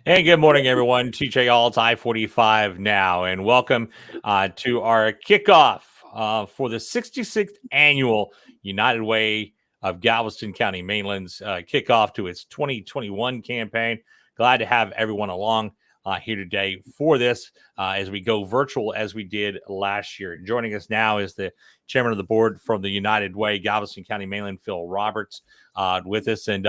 Hey, good morning, everyone. TJ Alt I-45 now, and welcome to our kickoff for the 66th annual United Way of Galveston County Mainland's kickoff to its 2021 campaign. Glad to have everyone along here today for this as we go virtual as we did last year. Joining us now is the chairman of the board from the United Way, Galveston County Mainland, Phil Roberts, with us. And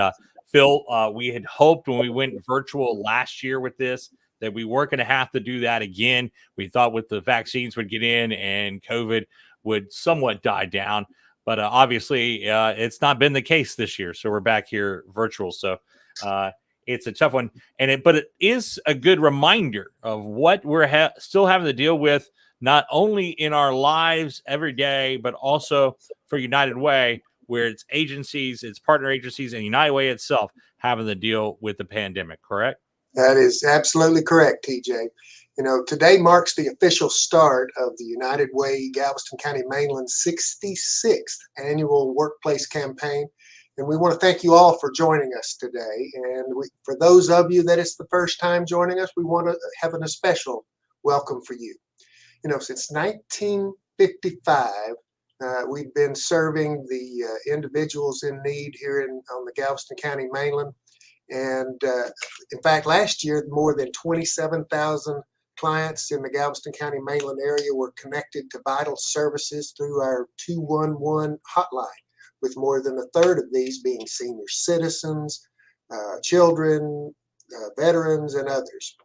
Phil, we had hoped when we went virtual last year with this that we weren't going to have to do that again. We thought with the vaccines would get in and COVID would somewhat die down. But obviously, it's not been the case this year. So we're back here virtual. So it's a tough one. But it is a good reminder of what we're still having to deal with, not only in our lives every day, but also for United Way, where its agencies, its partner agencies, and United Way itself having to deal with the pandemic, correct? That is absolutely correct, TJ. You know, today marks the official start of the United Way Galveston County Mainland 66th annual workplace campaign. And we want to thank you all for joining us today. And for those of you that it's the first time joining us, we want to have a special welcome for you. You know, since 1955, we've been serving the individuals in need here on the Galveston County Mainland. And in fact, last year, more than 27,000 clients in the Galveston County Mainland area were connected to vital services through our 211 hotline, with more than a third of these being senior citizens, children, veterans, and others.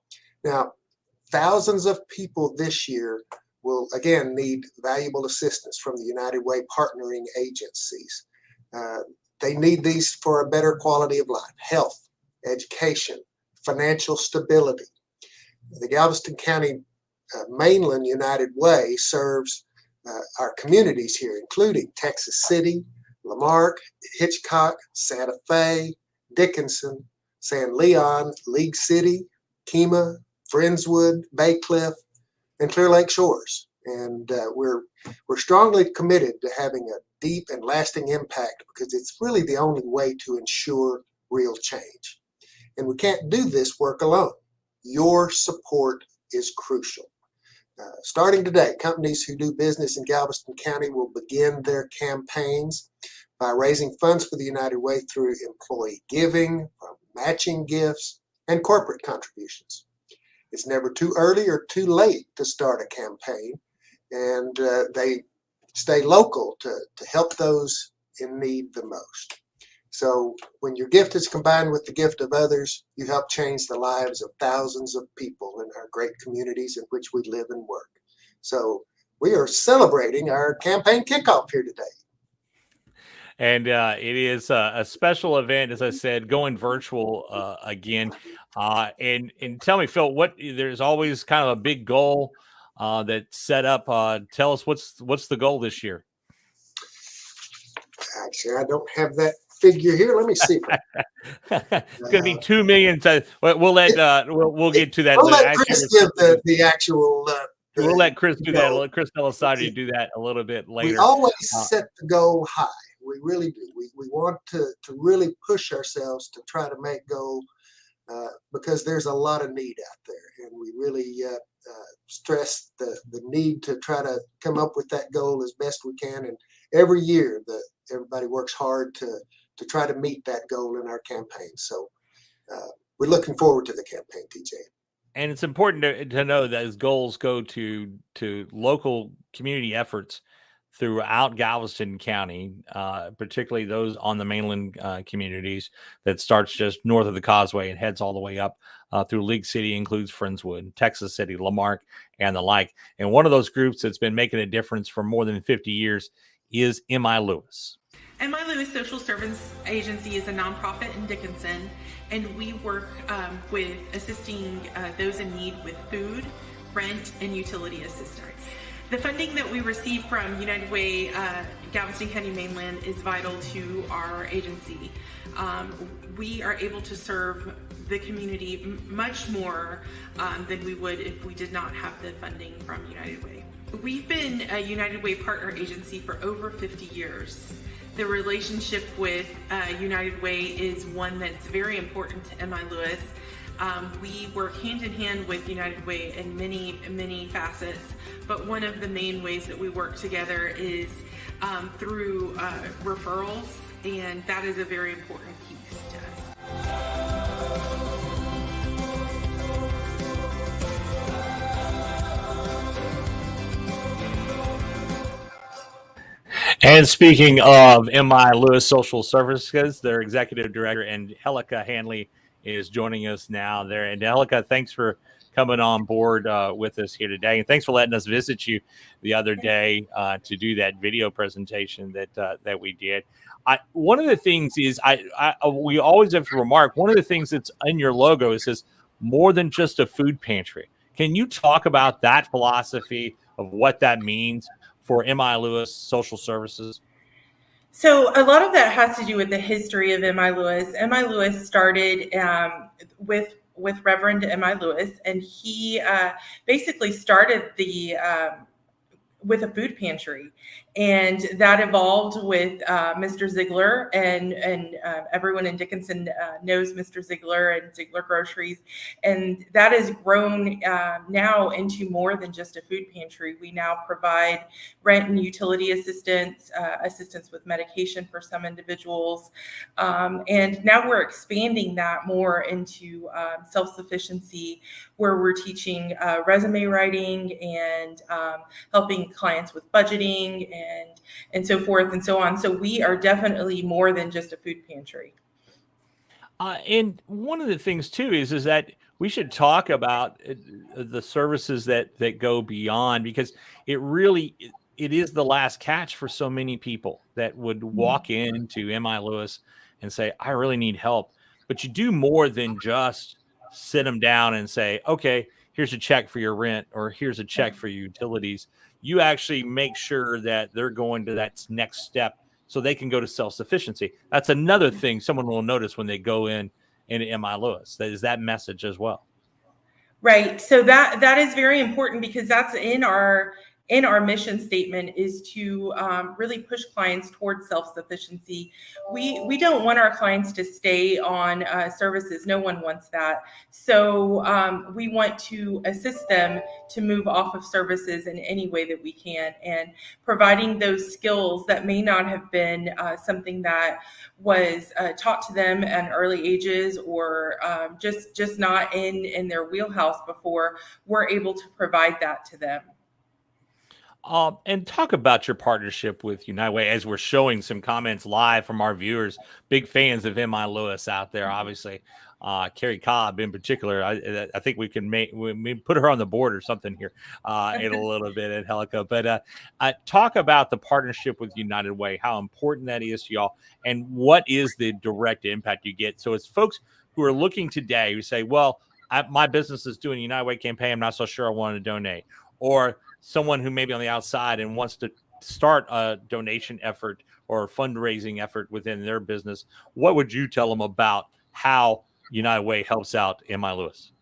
Now, thousands of people this year will again need valuable assistance from the United Way partnering agencies. They need these for a better quality of life, health, education, financial stability. The Galveston County Mainland United Way serves our communities here, including Texas City, Lamarck, Hitchcock, Santa Fe, Dickinson, San Leon, League City, Kemah, Friendswood, Bay Cliff, and Clear Lake Shores. And we're strongly committed to having a deep and lasting impact because it's really the only way to ensure real change. And we can't do this work alone. Your support is crucial. Starting today, companies who do business in Galveston County will begin their campaigns by raising funds for the United Way through employee giving, matching gifts, and corporate contributions. It's never too early or too late to start a campaign, and they stay local to help those in need the most. So when your gift is combined with the gift of others, you help change the lives of thousands of people in our great communities in which we live and work. So we are celebrating our campaign kickoff here today. And it is a special event, as I said, going virtual again. And tell me, Phil, there's always kind of a big goal that's set up. Tell us what's the goal this year? Actually, I don't have that figure here. Let me see. It's going to be 2 million. We'll let we'll get to that. We'll let Chris give the actual. We'll let Chris do that. We'll let Chris Delisati do that a little bit later. We always set the goal high. We really do. We want to really push ourselves to try to make goal because there's a lot of need out there, and we really stress the need to try to come up with that goal as best we can. And every year, everybody works hard to try to meet that goal in our campaign. So we're looking forward to the campaign, TJ. And it's important to know that as goals go to local community efforts throughout Galveston County, particularly those on the mainland communities, that starts just north of the Causeway and heads all the way up through League City, includes Friendswood, Texas City, Lamarck, and the like. And one of those groups that's been making a difference for more than 50 years is Emi Lewis. Emi Lewis Social Service Agency is a nonprofit in Dickinson, and we work with assisting those in need with food, rent, and utility assistance. The funding that we receive from United Way Galveston County Mainland is vital to our agency. We are able to serve the community much more than we would if we did not have the funding from United Way. We've been a United Way partner agency for over 50 years. The relationship with United Way is one that's very important to Emi Lewis. We work hand in hand with United Way in many facets, but one of the main ways that we work together is through referrals, and that is a very important piece to us. And speaking of Emi Lewis Social Services, their executive director, Angelica Hanley, is joining us now there. And Angelica, thanks for coming on board with us here today. And thanks for letting us visit you the other day to do that video presentation that we did. One of the things is we always have to remark, one of the things that's in your logo, it says more than just a food pantry. Can you talk about that philosophy of what that means for Emi Lewis Social Services? So a lot of that has to do with the history of Emi Lewis. Emi Lewis started with Reverend Emi Lewis, and he basically started with a food pantry, and that evolved with Mr. Ziegler, and everyone in Dickinson knows Mr. Ziegler and Ziegler Groceries, and that has grown now into more than just a food pantry. We now provide rent and utility assistance, assistance with medication for some individuals, and now we're expanding that more into self-sufficiency, where we're teaching resume writing and helping clients with budgeting and so forth and so on. So we are definitely more than just a food pantry. And one of the things too is that we should talk about the services that go beyond, because it is the last catch for so many people that would walk into Emi Lewis and say, I really need help. But you do more than just sit them down and say, okay, here's a check for your rent, or here's a check for your utilities. You actually make sure that they're going to that next step so they can go to self-sufficiency. That's another thing someone will notice when they go into Emi Lewis. That is that message as well. Right. So that is very important, because that's in our mission statement, is to really push clients towards self-sufficiency. We don't want our clients to stay on services. No one wants that. So we want to assist them to move off of services in any way that we can, and providing those skills that may not have been something that was taught to them at early ages, or just not in their wheelhouse before. We're able to provide that to them. And talk about your partnership with United Way, as we're showing some comments live from our viewers, big fans of Emi Lewis out there, obviously. Carrie Cobb in particular, I think we can we put her on the board or something here in a little bit, Angelica. But talk about the partnership with United Way, how important that is to y'all, and what is the direct impact you get. So it's folks who are looking today who say, well, my business is doing a United Way campaign, I'm not so sure I want to donate. Or someone who may be on the outside and wants to start a donation effort or a fundraising effort within their business, what would you tell them about how United Way helps out Emi Lewis?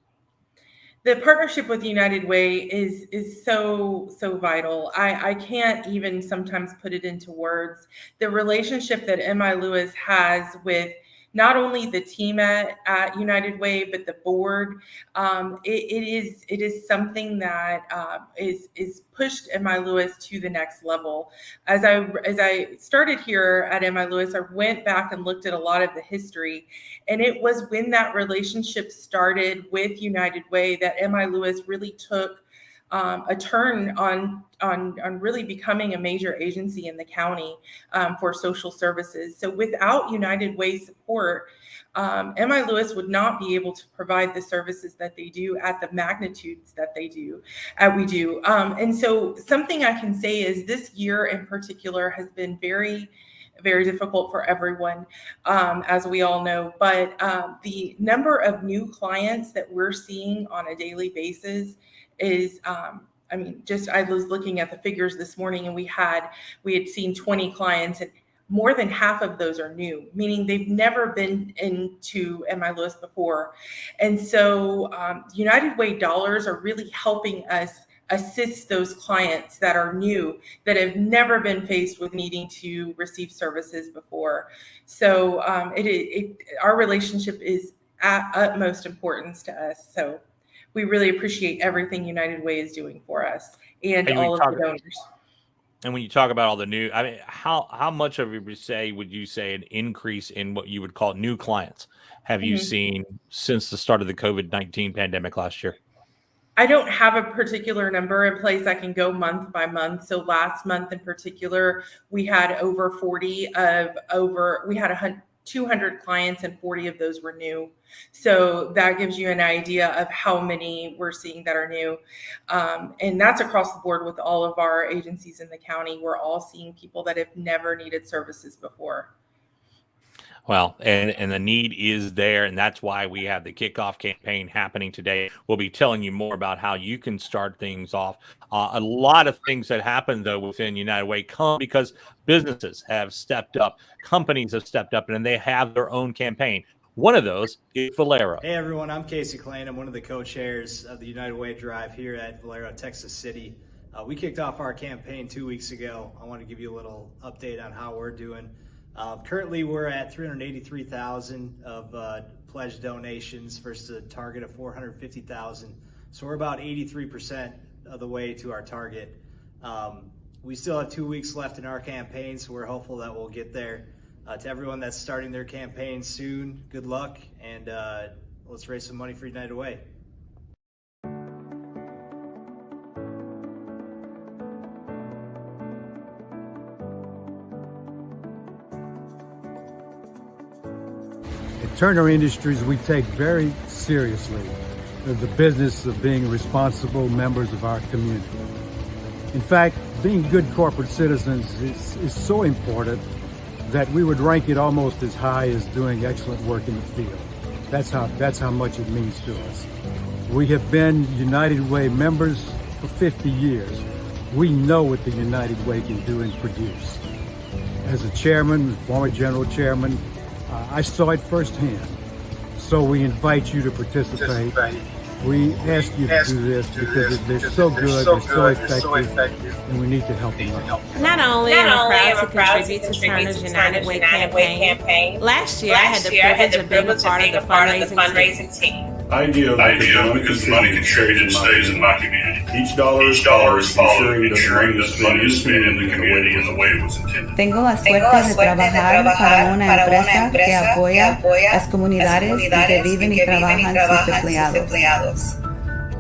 The partnership with United Way is so vital. I can't even sometimes put it into words. The relationship that Emi Lewis has with not only the team at United Way, but the board, it is something that is pushed Emi Lewis to the next level. As I started here at Emi Lewis, I went back and looked at a lot of the history, and it was when that relationship started with United Way that Emi Lewis really took a turn on really becoming a major agency in the county for social services. So without United Way support, Emi Lewis would not be able to provide the services that they do at the magnitudes that we do. And so something I can say is this year in particular has been very difficult for everyone, as we all know. But the number of new clients that we're seeing on a daily basis is, I was looking at the figures this morning, and we had seen 20 clients, and more than half of those are new, meaning they've never been into Emi Lewis before. And so United Way dollars are really helping us assist those clients that are new, that have never been faced with needing to receive services before. So our relationship is utmost importance to us. So we really appreciate everything United Way is doing for us and all of the donors. And when you talk about all the new, I mean, how much of it would you say an increase in what you would call new clients have you seen since the start of the COVID-19 pandemic last year? I don't have a particular number in place. I can go month by month. So last month in particular, we had over 200 clients and 40 of those were new. So that gives you an idea of how many we're seeing that are new. And that's across the board with all of our agencies in the county. We're all seeing people that have never needed services before. Well, and the need is there, and that's why we have the Kickoff campaign happening today. We'll be telling you more about how you can start things off. A lot of things that happen, though, within United Way come because businesses have stepped up, companies have stepped up, and they have their own campaign. One of those is Valero. Hey, everyone. I'm Casey Klain. I'm one of the co-chairs of the United Way Drive here at Valero, Texas City. We kicked off our campaign 2 weeks ago. I want to give you a little update on how we're doing. Currently, we're at 383,000 of pledged donations versus a target of 450,000. So we're about 83% of the way to our target. We still have 2 weeks left in our campaign, so we're hopeful that we'll get there. To everyone that's starting their campaign soon, good luck, and let's raise some money for United Way. Turner Industries, we take very seriously the business of being responsible members of our community. In fact, being good corporate citizens is so important that we would rank it almost as high as doing excellent work in the field. That's how much it means to us. We have been United Way members for 50 years. We know what the United Way can do and produce. As a chairman, former general chairman, I saw it firsthand. So we invite you to participate. We ask you to do this because they're so good, they're so effective, and we need to help them out. Not only am I proud to contribute to Turner's United Way campaign, last year I had the privilege of being a part of the fundraising team. I give because money contributed stays in my community. Each dollar is followed, ensuring that the money is spent in the community in the way it was intended. Tengo la suerte de trabajar para una empresa que apoya las comunidades y que viven y trabajan sus empleados.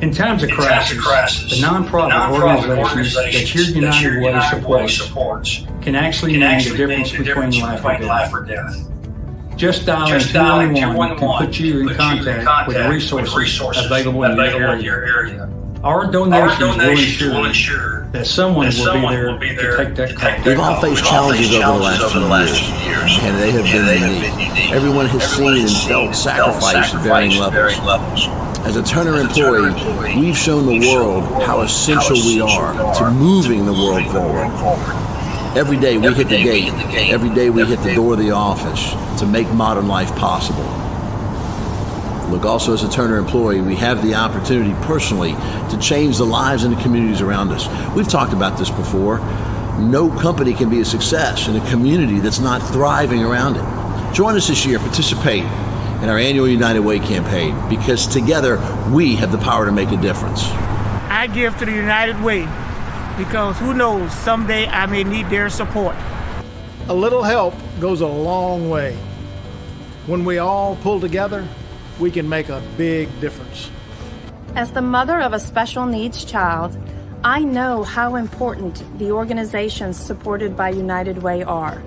In times of crisis, the nonprofit organizations that your United Way supports can actually make the difference between life or death. Just dialing 211 can put you in contact with resources available in your area. Our donations will ensure that someone will be there to take that call. We've all faced challenges over the last few years, and they have been unique. Everyone has seen and felt sacrifice at varying levels. As a Turner employee, we've shown the world how essential we are to moving the world forward. Every day we hit the gate. Every day we hit the door of the office to make modern life possible. Look, also as a Turner employee, we have the opportunity personally to change the lives and the communities around us. We've talked about this before. No company can be a success in a community that's not thriving around it. Join us this year, participate in our annual United Way campaign, because together we have the power to make a difference. I give to the United Way because who knows, someday I may need their support. A little help goes a long way. When we all pull together, we can make a big difference. As the mother of a special needs child, I know how important the organizations supported by United Way are.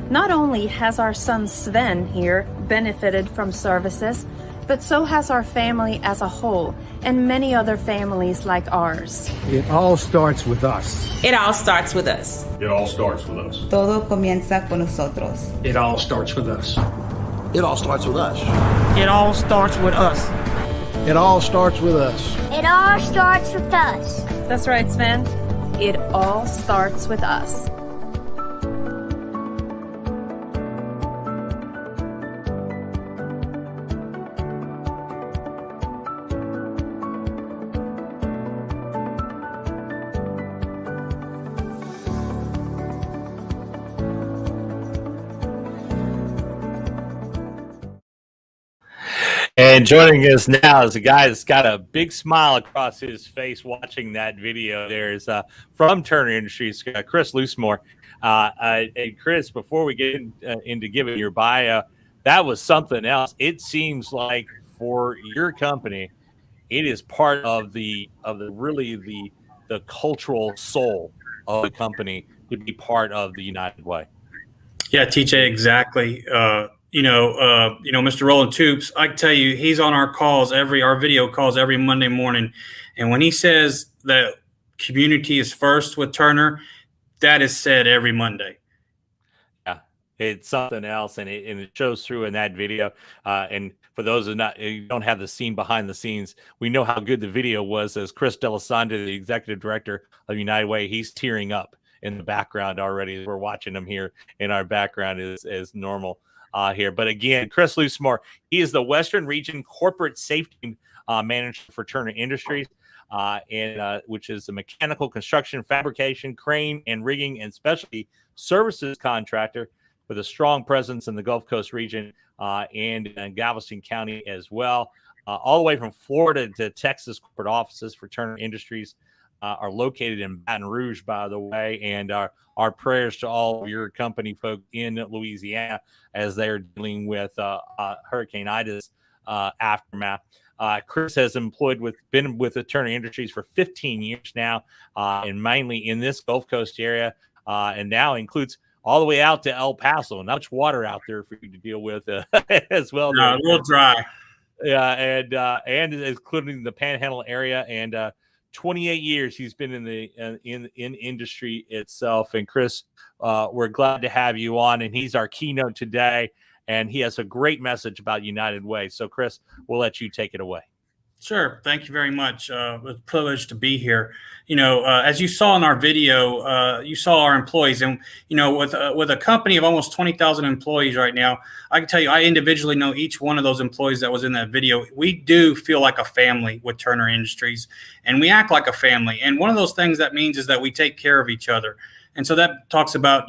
Not only has our son Sven here benefited from services, but so has our family as a whole, and many other families like ours. It all starts with us. It all starts with us. It all starts with us. Todo comienza con nosotros. It all starts with us. It all starts with us. It all starts with us. It all starts with us. It all starts with us. That's right, Sven. It all starts with us. And joining us now is a guy that's got a big smile across his face watching that video. There's from Turner Industries, Chris Loosemore. And Chris, before we get into giving your bio, that was something else. It seems like for your company, it is part of the cultural soul of the company to be part of the United Way. Yeah, TJ, exactly. Mr. Roland Toops, I can tell you, he's on our video calls every Monday morning. And when he says that community is first with Turner, that is said every Monday. Yeah, it's something else. And it shows through in that video. And for those who don't have the scene behind the scenes, we know how good the video was as Chris Dillison, the executive director of United Way, he's tearing up in the background already. We're watching him here in our background as normal here. But again, Chris Loosemore, he is the Western Region Corporate Safety Manager for Turner Industries, which is a mechanical construction, fabrication, crane, and rigging and specialty services contractor with a strong presence in the Gulf Coast region and in Galveston County as well. All the way from Florida to Texas, corporate offices for Turner Industries are located in Baton Rouge, by the way, and our prayers to all of your company folk in Louisiana as they're dealing with Hurricane Ida's aftermath. Chris has been with the Turner Industries for 15 years now, and mainly in this Gulf Coast area, and now includes all the way out to El Paso. Not much water out there for you to deal with as well. No, a little dry. Yeah, and including the Panhandle area, and 28 years he's been in the in industry itself. And Chris, we're glad to have you on, and he's our keynote today, and he has a great message about United Way. So Chris, we'll let you take it away. Sure. Thank you very much. It's a privilege to be here. As you saw in our video, you saw our employees, and with a company of almost 20,000 employees right now, I can tell you, I individually know each one of those employees that was in that video. We do feel like a family with Turner Industries, and we act like a family. And one of those things that means is that we take care of each other. And so that talks about,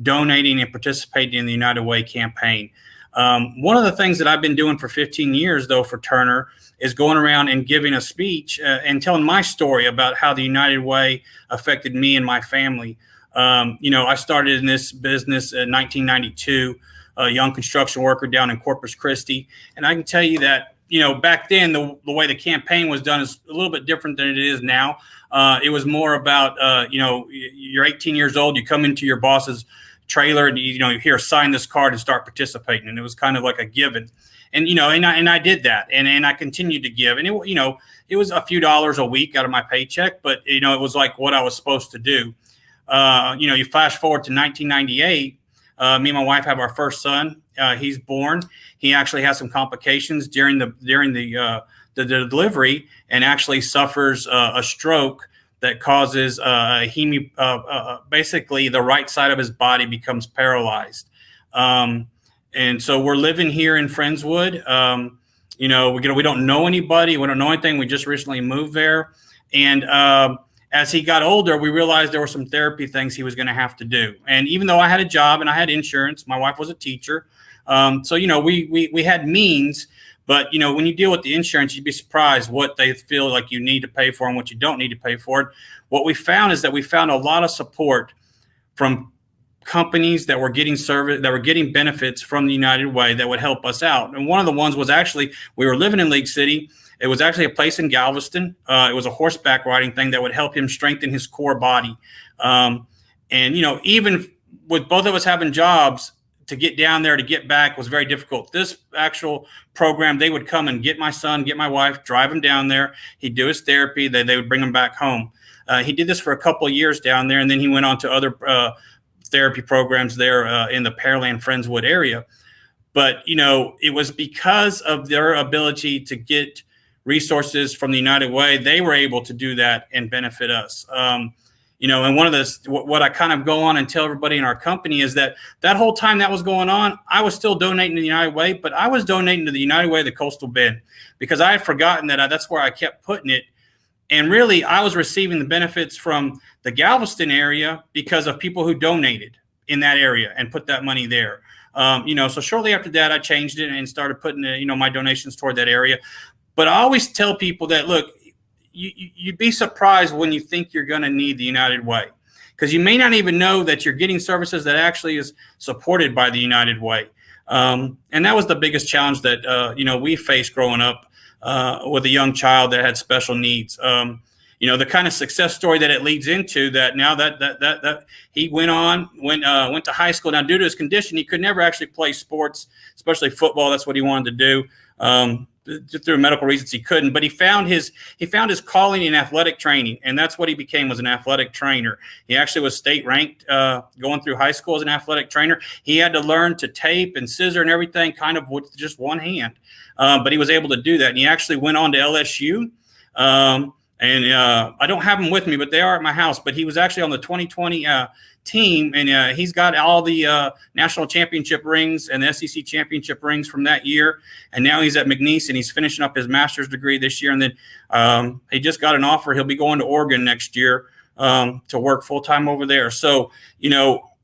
donating and participating in the United Way campaign. One of the things that I've been doing for 15 years, though, for Turner is going around and giving a speech and telling my story about how the United Way affected me and my family. I started in this business in 1992, a young construction worker down in Corpus Christi. And I can tell you that, back then, the way the campaign was done is a little bit different than it is now. It was more about, you're 18 years old, you come into your boss's trailer and you here, sign this card and start participating. And it was kind of like a given. And and I did that, and I continued to give, and it was a few dollars a week out of my paycheck, but it was like what I was supposed to do. You flash forward to 1998. Me and my wife have our first son. He's born. He actually has some complications during the delivery, and actually suffers a stroke that causes basically the right side of his body becomes paralyzed. And so we're living here in Friendswood. We don't know anybody. We don't know anything. We just recently moved there. And as he got older, we realized there were some therapy things he was going to have to do. And even though I had a job and I had insurance, my wife was a teacher. So we had means. But, when you deal with the insurance, you'd be surprised what they feel like you need to pay for and what you don't need to pay for. What we found is that we found a lot of support from companies that were getting service, that were getting benefits from the United Way that would help us out. And one of the ones was actually, we were living in League City. It was actually a place in Galveston. It was a horseback riding thing that would help him strengthen his core body. Even with both of us having jobs, to get down there, to get back was very difficult. This actual program, they would come and get my son, get my wife, drive him down there. He'd do his therapy. They would bring him back home. He did this for a couple of years down there, and then he went on to other therapy programs there in the Pearland Friendswood area. But, it was because of their ability to get resources from the United Way, they were able to do that and benefit us. And one of what I kind of go on and tell everybody in our company is that whole time that was going on, I was still donating to the United Way, but I was donating to the United Way of the Coastal Bend, because I had forgotten that that's where I kept putting it. And really, I was receiving the benefits from the Galveston area because of people who donated in that area and put that money there. So shortly after that, I changed it and started putting, my donations toward that area. But I always tell people that, look, you'd be surprised when you think you're going to need the United Way, because you may not even know that you're getting services that actually is supported by the United Way. And that was the biggest challenge that, we faced growing up with a young child that had special needs. The kind of success story that it leads into, that now that he went to high school. Now, due to his condition, he could never actually play sports, especially football. That's what he wanted to do. Through medical reasons, he couldn't. But he found his calling in athletic training, and that's what he became, was an athletic trainer. He actually was state ranked going through high school as an athletic trainer. He had to learn to tape and scissor and everything kind of with just one hand, but he was able to do that. And he actually went on to LSU. I don't have them with me, but they are at my house. But he was actually on the 2020 team, and he's got all the national championship rings and the SEC championship rings from that year. And now he's at McNeese, and he's finishing up his master's degree this year. And then he just got an offer. He'll be going to Oregon next year to work full-time over there. So,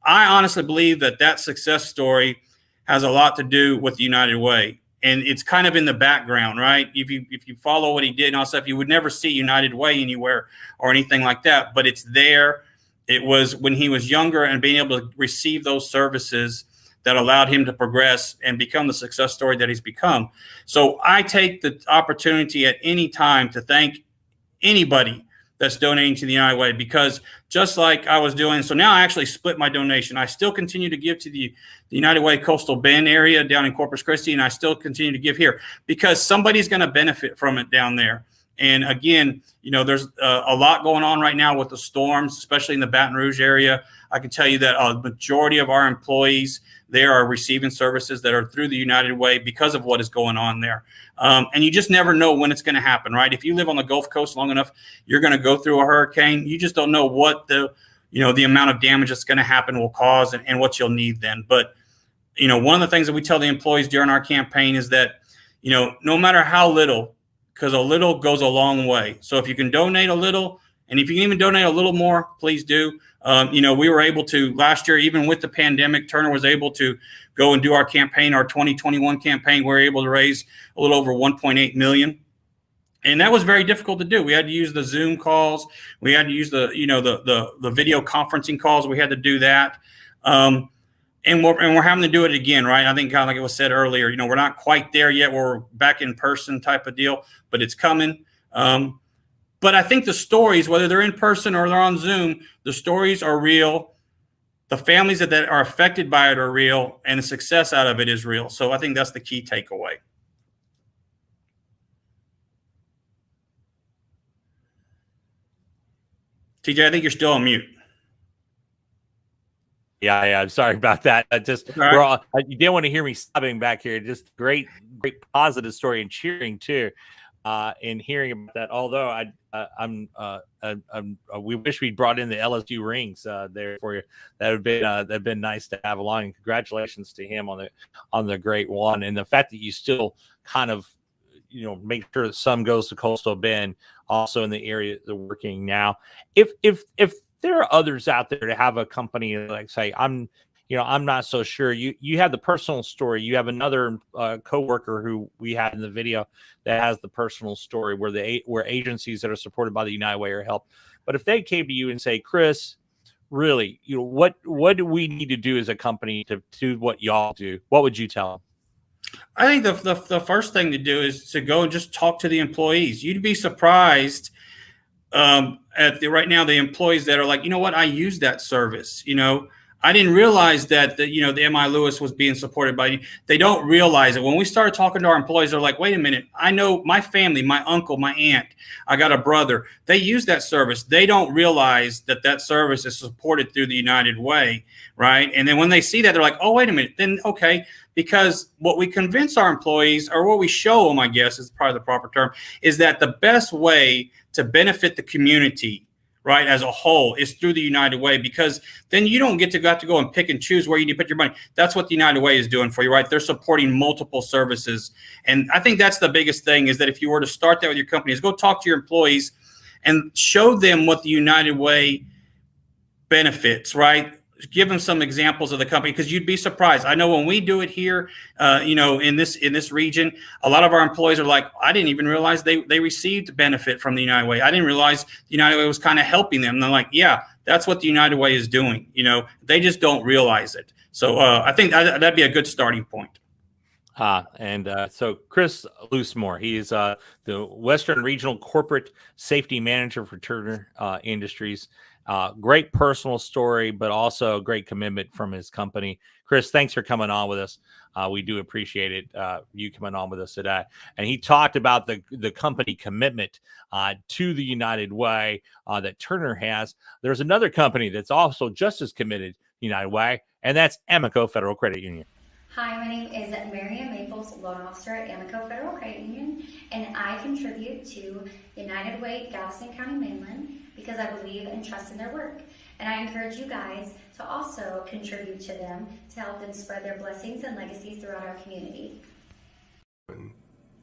I honestly believe that success story has a lot to do with the United Way. And it's kind of in the background, right? If you follow what he did and all stuff, you would never see United Way anywhere or anything like that. But it's there. It was when he was younger and being able to receive those services that allowed him to progress and become the success story that he's become. So I take the opportunity at any time to thank anybody that's donating to the United Way, because just like I was doing, so now I actually split my donation. I still continue to give to the United Way Coastal Bend area down in Corpus Christi, and I still continue to give here because somebody's going to benefit from it down there. And again, there's a lot going on right now with the storms, especially in the Baton Rouge area. I can tell you that a majority of our employees there are receiving services that are through the United Way because of what is going on there. And you just never know when it's going to happen, right? If you live on the Gulf Coast long enough, you're going to go through a hurricane. You just don't know what the amount of damage that's going to happen will cause and what you'll need then. But, one of the things that we tell the employees during our campaign is that, no matter how little, because a little goes a long way. So if you can donate a little, and if you can even donate a little more, please do. We were able to last year, even with the pandemic, Turner was able to go and do our campaign, our 2021 campaign. We were able to raise a little over $1.8 million. And that was very difficult to do. We had to use the Zoom calls. We had to use the video conferencing calls. We had to do that. And we're having to do it again, right? I think kind of like it was said earlier, we're not quite there yet. We're back in person type of deal, but it's coming. But I think the stories, whether they're in person or they're on Zoom, the stories are real. The families that are affected by it are real, and the success out of it is real. So I think that's the key takeaway. TJ, I think you're still on mute. Yeah. I'm sorry about that. You didn't want to hear me sobbing back here. Just great positive story and cheering too. In hearing about that, although we wish we'd brought in the LSU rings there for you. That'd been nice to have along. And congratulations to him on the great one, and the fact that you still kind of make sure that some goes to Coastal Bend, also in the area they're working now. If there are others out there to have a company like, say, I'm not so sure. You have the personal story. You have another coworker who we had in the video that has the personal story where agencies that are supported by the United Way are helped. But if they came to you and say, Chris, really, what do we need to do as a company to do what y'all do? What would you tell them? I think the first thing to do is to go and just talk to the employees. You'd be surprised right now, the employees that are like, I use that service. I didn't realize that the Emi Lewis was being supported by. They don't realize it. When we started talking to our employees, they're like, wait a minute. I know my family, my uncle, my aunt, I got a brother. They use that service. They don't realize that service is supported through the United Way, right? And then when they see that, they're like, oh, wait a minute. Then, okay. Because what we convince our employees, or what we show them, I guess is probably the proper term, is that the best way to benefit the community, right, as a whole, is through the United Way, because then you don't get to go and pick and choose where you need to put your money. That's what the United Way is doing for you, right? They're supporting multiple services. And I think that's the biggest thing, is that if you were to start that with your company, is go talk to your employees and show them what the United Way benefits, right? give them some examples of the company, because you'd be surprised. I know when we do it here, in this region, a lot of our employees are like, I didn't even realize they received benefit from the United Way. I didn't realize the United Way was kind of helping them. And they're like, yeah, that's what the United Way is doing. They just don't realize it. So I think that'd be a good starting point. So Chris Loosemore, he's the Western Regional Corporate Safety Manager for Turner Industries. Great personal story, but also a great commitment from his company. Chris, thanks for coming on with us. We do appreciate it, you coming on with us today. And he talked about the company commitment to the United Way that Turner has. There's another company that's also just as committed to United Way, and that's Amico Federal Credit Union. Hi, my name is Miriam Maples, loan officer at Amico Federal Credit Union, and I contribute to United Way Galveston County Mainland because I believe and trust in their work. And I encourage you guys to also contribute to them to help them spread their blessings and legacies throughout our community.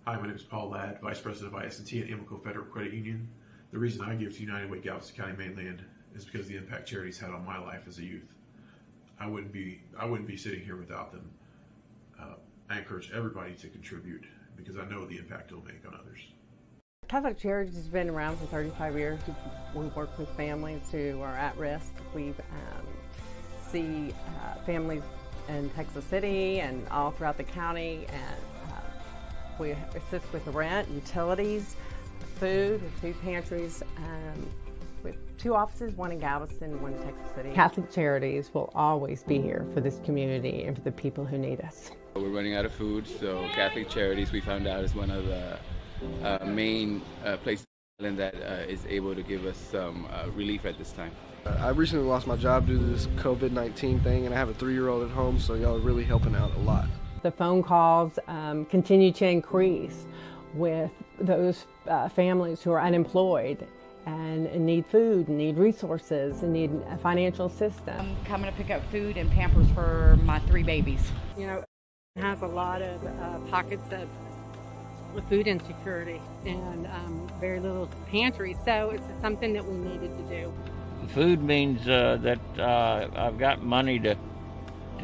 Hi, my name is Paul Ladd, Vice President of IS&T at Amico Federal Credit Union. The reason I give to United Way Galveston County Mainland is because of the impact Charities had on my life as a youth. I wouldn't be sitting here without them. I encourage everybody to contribute because I know the impact it'll make on others. Catholic Charities has been around for 35 years. We work with families who are at risk. We see families in Texas City and all throughout the county, and we assist with the rent, utilities, food pantries. We have 2 offices, one in Galveston, one in Texas City. Catholic Charities will always be here for this community and for the people who need us. We're running out of food, so Catholic Charities, we found out, is one of the main places that is able to give us some relief at this time. I recently lost my job due to this COVID-19 thing, and I have a 3-year-old at home, so y'all are really helping out a lot. The phone calls continue to increase with those families who are unemployed and need food, and need resources, and need financial assistance. I'm coming to pick up food and Pampers for my 3 babies. It has a lot of pockets of food insecurity and very little pantry, so it's something that we needed to do. Food means that I've got money to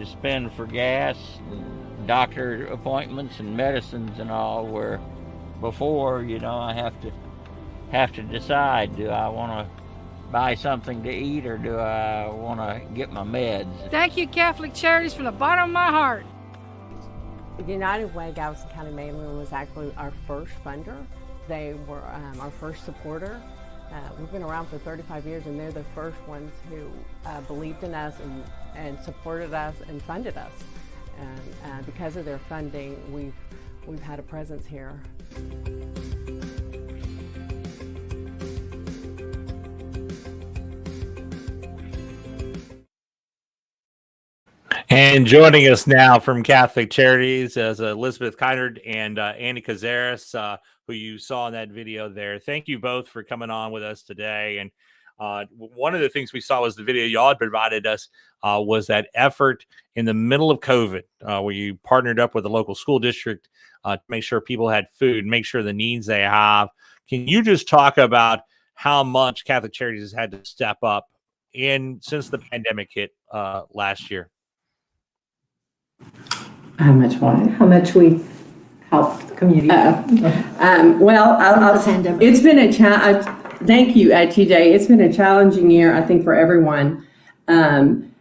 spend for gas, and doctor appointments, and medicines and all, where before, I have to decide, do I want to buy something to eat or do I want to get my meds? Thank you, Catholic Charities, from the bottom of my heart. The United Way Galveston County Mainland was actually our first funder. They were our first supporter. We've been around for 35 years, and they're the first ones who believed in us and supported us and funded us. And because of their funding, we've had a presence here. And joining us now from Catholic Charities is Elizabeth Kynard and Andy Cazares, who you saw in that video there. Thank you both for coming on with us today. And one of the things we saw was the video y'all had provided us was that effort in the middle of COVID, where you partnered up with the local school district to make sure people had food, make sure the needs they have. Can you just talk about how much Catholic Charities has had to step up since the pandemic hit last year? How much what? How much we help the community? It's been a challenge. Thank you, TJ. It's been a challenging year, I think, for everyone. And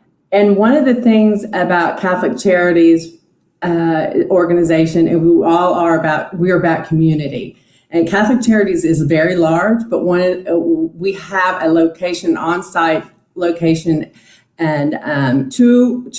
one of the things about Catholic Charities organization, and we're about community. And Catholic Charities is very large, but we have a location, on-site location, and two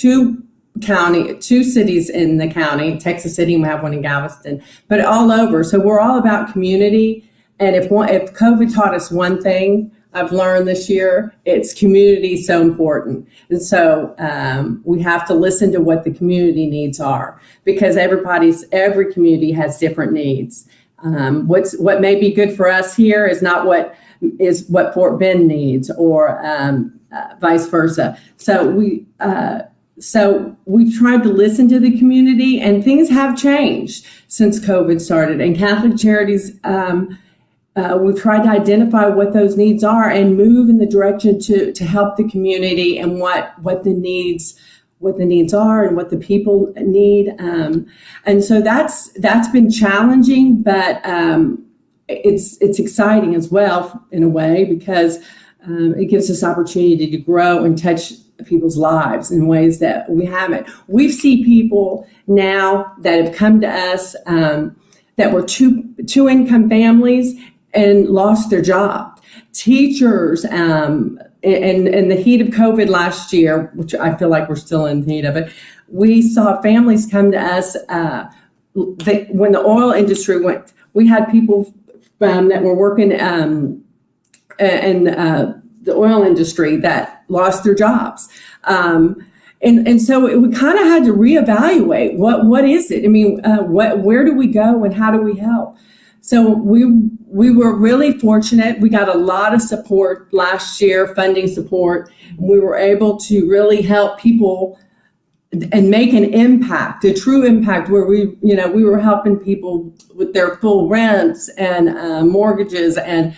cities in the county, Texas City, and we have one in Galveston, but all over. So we're all about community. And if COVID taught us one thing I've learned this year, it's community is so important. And so we have to listen to what the community needs are, because every community has different needs. What may be good for us here is not what Fort Bend needs, or vice versa. So we've tried to listen to the community, and things have changed since COVID started. And Catholic Charities we've tried to identify what those needs are and move in the direction to help the community and what the needs are and what the people need. And so that's been challenging, but it's exciting as well in a way, because it gives us opportunity to grow and touch people's lives in ways that we haven't. We see people now that have come to us that were two income families and lost their job. Teachers, in the heat of COVID last year, which I feel like we're still in the heat of it, we saw families come to us when the oil industry went. We had people that were working in the oil industry that lost their jobs. And so we kind of had to reevaluate what is it? I mean, where do we go and how do we help? So we were really fortunate. We got a lot of support last year, funding support. We were able to really help people and make an impact, a true impact, where we were helping people with their full rents and mortgages, and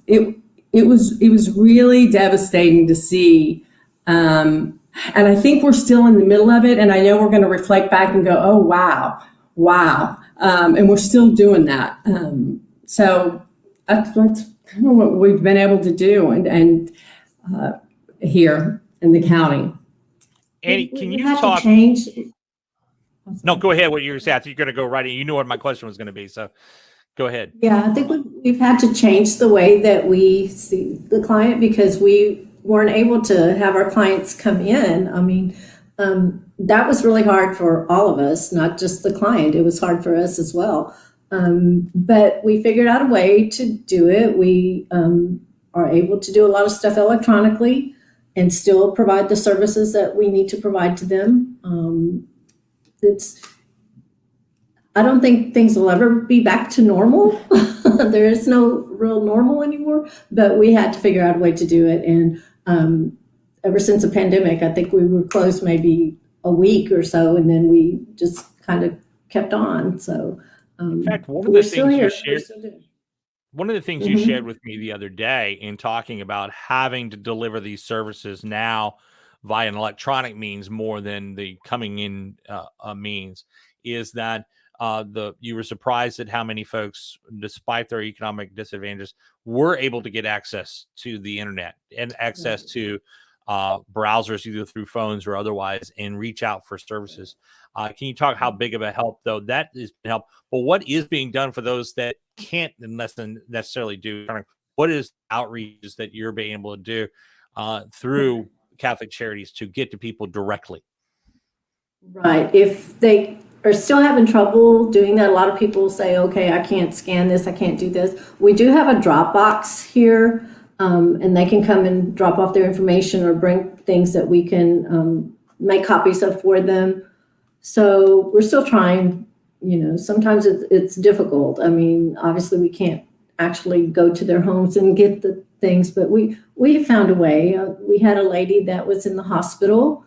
it was really devastating to see. And I think we're still in the middle of it. And I know we're going to reflect back and go, oh, wow. And we're still doing that. So that's kind of what we've been able to do and here in the county. Annie, can you have talk? to change? No, go ahead. What you were saying. I think you're going to go right in. You knew what my question was going to be. So go ahead. Yeah, I think we've had to change the way that we see the client, because we weren't able to have our clients come in. I mean, that was really hard for all of us, not just the client. It was hard for us as well. But we figured out a way to do it. We are able to do a lot of stuff electronically and still provide the services that we need to provide to them. I don't think things will ever be back to normal. There is no real normal anymore, but we had to figure out a way to do it. And ever since the pandemic, I think we were closed maybe a week or so, and then we just kind of kept on. So in fact, one of the things you shared with me the other day in talking about having to deliver these services now via an electronic means more than the coming in means is that you were surprised at how many folks, despite their economic disadvantages, were able to get access to the internet and access to browsers, either through phones or otherwise, and reach out for services. Can you talk how big of a help, though, that is help? But what is being done for those that can't necessarily do? What is outreaches that you're being able to do through Catholic Charities to get to people directly? Right. If they are still having trouble doing that, a lot of people say, okay, I can't scan this, I can't do this. We do have a drop box here, and they can come and drop off their information or bring things that we can make copies of for them. So we're still trying. Sometimes it's difficult. I mean, obviously we can't actually go to their homes and get the things, but we found a way. We had a lady that was in the hospital.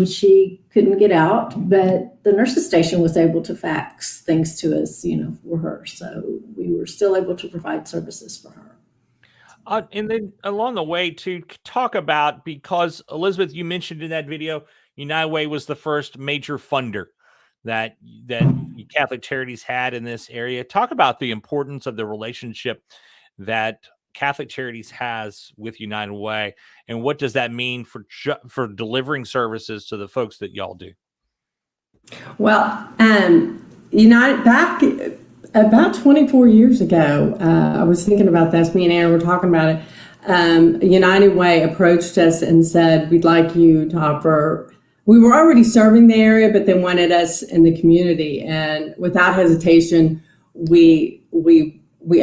She couldn't get out, but the nurse's station was able to fax things to us, for her. So we were still able to provide services for her. And then along the way to talk about, because Elizabeth, you mentioned in that video, United Way was the first major funder that Catholic Charities had in this area. Talk about the importance of the relationship that Catholic Charities has with United Way, and what does that mean for delivering services to the folks that y'all do? Well, United, back about 24 years ago, I was thinking about this. Me and Aaron were talking about it. United Way approached us and said, we'd like you to offer. We were already serving the area, but they wanted us in the community. And without hesitation, we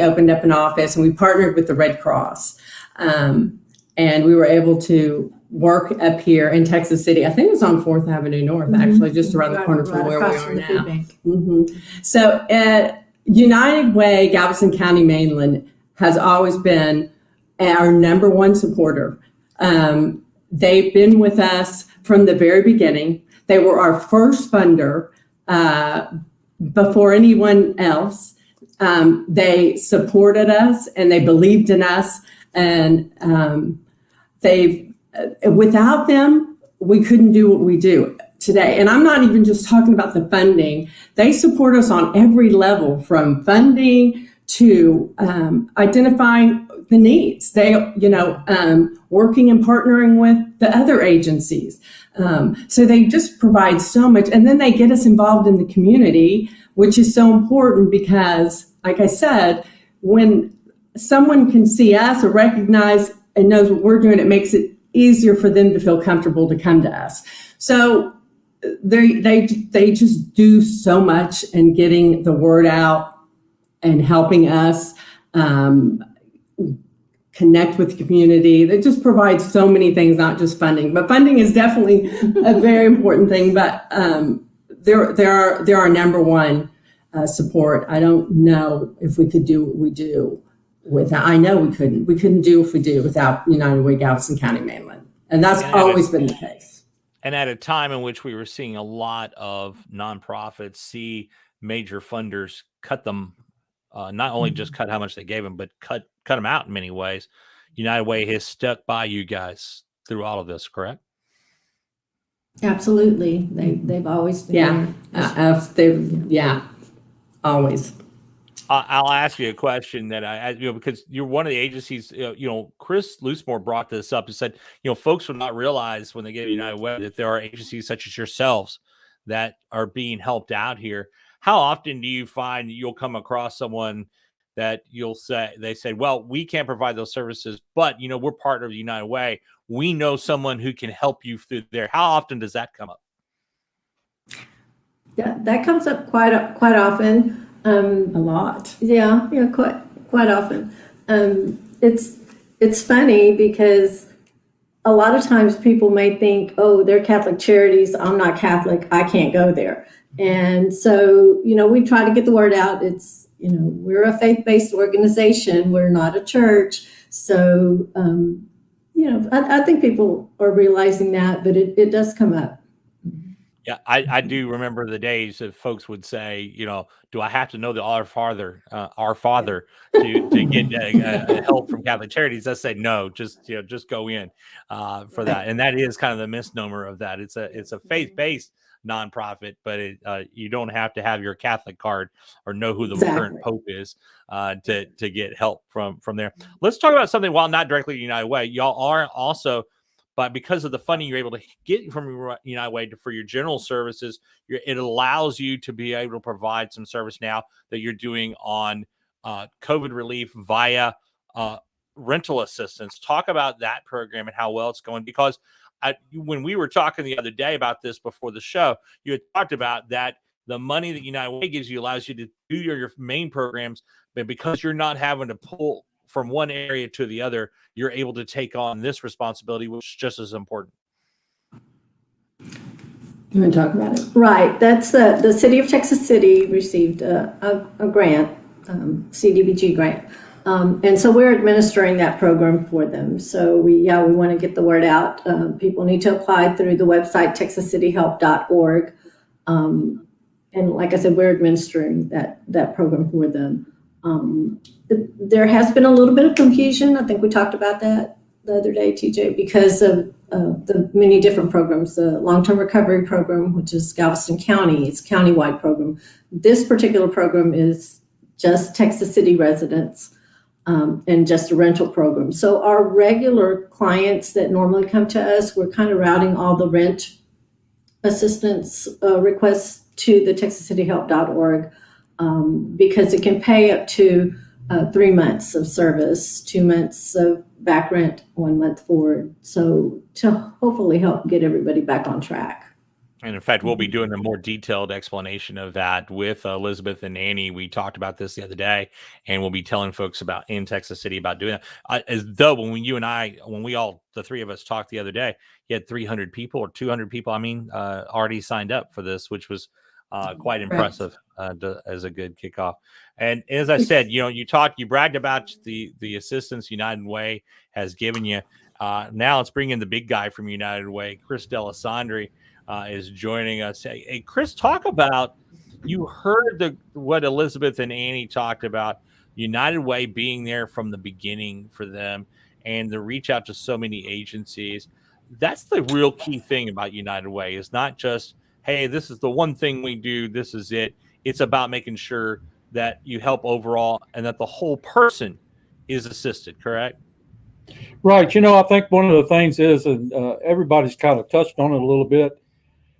opened up an office and we partnered with the Red Cross. And we were able to work up here in Texas City. I think it was on 4th Avenue North, actually, just around the corner from where we are now. So at United Way, Galveston County, Mainland has always been our number one supporter. They've been with us from the very beginning. They were our first funder before anyone else. They supported us and they believed in us, and without them, we couldn't do what we do today. And I'm not even just talking about the funding. They support us on every level, from funding to identifying the needs. They, working and partnering with the other agencies. So they just provide so much. And then they get us involved in the community, which is so important because, like I said, when someone can see us or recognize and knows what we're doing, it makes it easier for them to feel comfortable to come to us. So they just do so much in getting the word out and helping us connect with the community. They just provide so many things, not just funding, but funding is definitely a very important thing. But they're our number one support. I don't know if we could do what we do without. I know we couldn't. We couldn't do if we do without United Way Galveston County Mainland, and that's always been the case. And at a time in which we were seeing a lot of nonprofits see major funders cut them, not only just cut how much they gave them, but cut them out in many ways. United Way has stuck by you guys through all of this, correct? Absolutely. They've always been there. Always. I'll ask you a question that because you're one of the agencies, Chris Loosemore brought this up and said, folks will not realize when they get United Way that there are agencies such as yourselves that are being helped out here. How often do you find you'll come across someone that they say, well, we can't provide those services, but we're part of the United Way. We know someone who can help you through there. How often does that come up? Yeah, that comes up quite often. A lot. Yeah, quite often. It's funny because a lot of times people may think, oh, they're Catholic Charities. I'm not Catholic. I can't go there. And so, we try to get the word out. It's, we're a faith-based organization. We're not a church. So, I think people are realizing that, but it does come up. Yeah, I do remember the days that folks would say, do I have to know the Our Father to get help from Catholic Charities? I say no, just go in for that. And that is kind of the misnomer of that. It's a faith-based nonprofit, but you don't have to have your Catholic card or know who the current Pope is to get help from there. Let's talk about something, while not directly United Way, y'all are also. But because of the funding you're able to get from United Way for your general services, it allows you to be able to provide some service now that you're doing on COVID relief via rental assistance. Talk about that program and how well it's going. Because when we were talking the other day about this before the show, you had talked about that the money that United Way gives you allows you to do your main programs, but because you're not having to pull from one area to the other, you're able to take on this responsibility, which is just as important. You want to talk about it? Right. That's the City of Texas City received a grant, CDBG grant. And so we're administering that program for them. So we want to get the word out. People need to apply through the website, texascityhelp.org. And like I said, we're administering that program for them. There has been a little bit of confusion. I think we talked about that the other day, TJ, because of the many different programs. The long-term recovery program, which is Galveston County, it's a countywide program. This particular program is just Texas City residents and just a rental program. So our regular clients that normally come to us, we're kind of routing all the rent assistance requests to the texascityhelp.org because it can pay up to 3 months of service, 2 months of back rent, 1 month forward. So to hopefully help get everybody back on track. And in fact, we'll be doing a more detailed explanation of that with Elizabeth and Annie. We talked about this the other day, and we'll be telling folks about in Texas City about doing that. As though when the three of us talked the other day, you had 300 people or 200 people, already signed up for this, which was quite impressive as a good kickoff. And as I said, you bragged about the assistance United Way has given you. Now let's bring in the big guy from United Way, Chris Dillison is joining us. Hey, Chris, talk about You heard what Elizabeth and Annie talked about, United Way being there from the beginning for them and the reach out to so many agencies. That's the real key thing about United Way, is not just, hey, this is the one thing we do, this is it. It's about making sure that you help overall and that the whole person is assisted, correct? Right. You know, I think one of the things is, and everybody's kind of touched on it a little bit,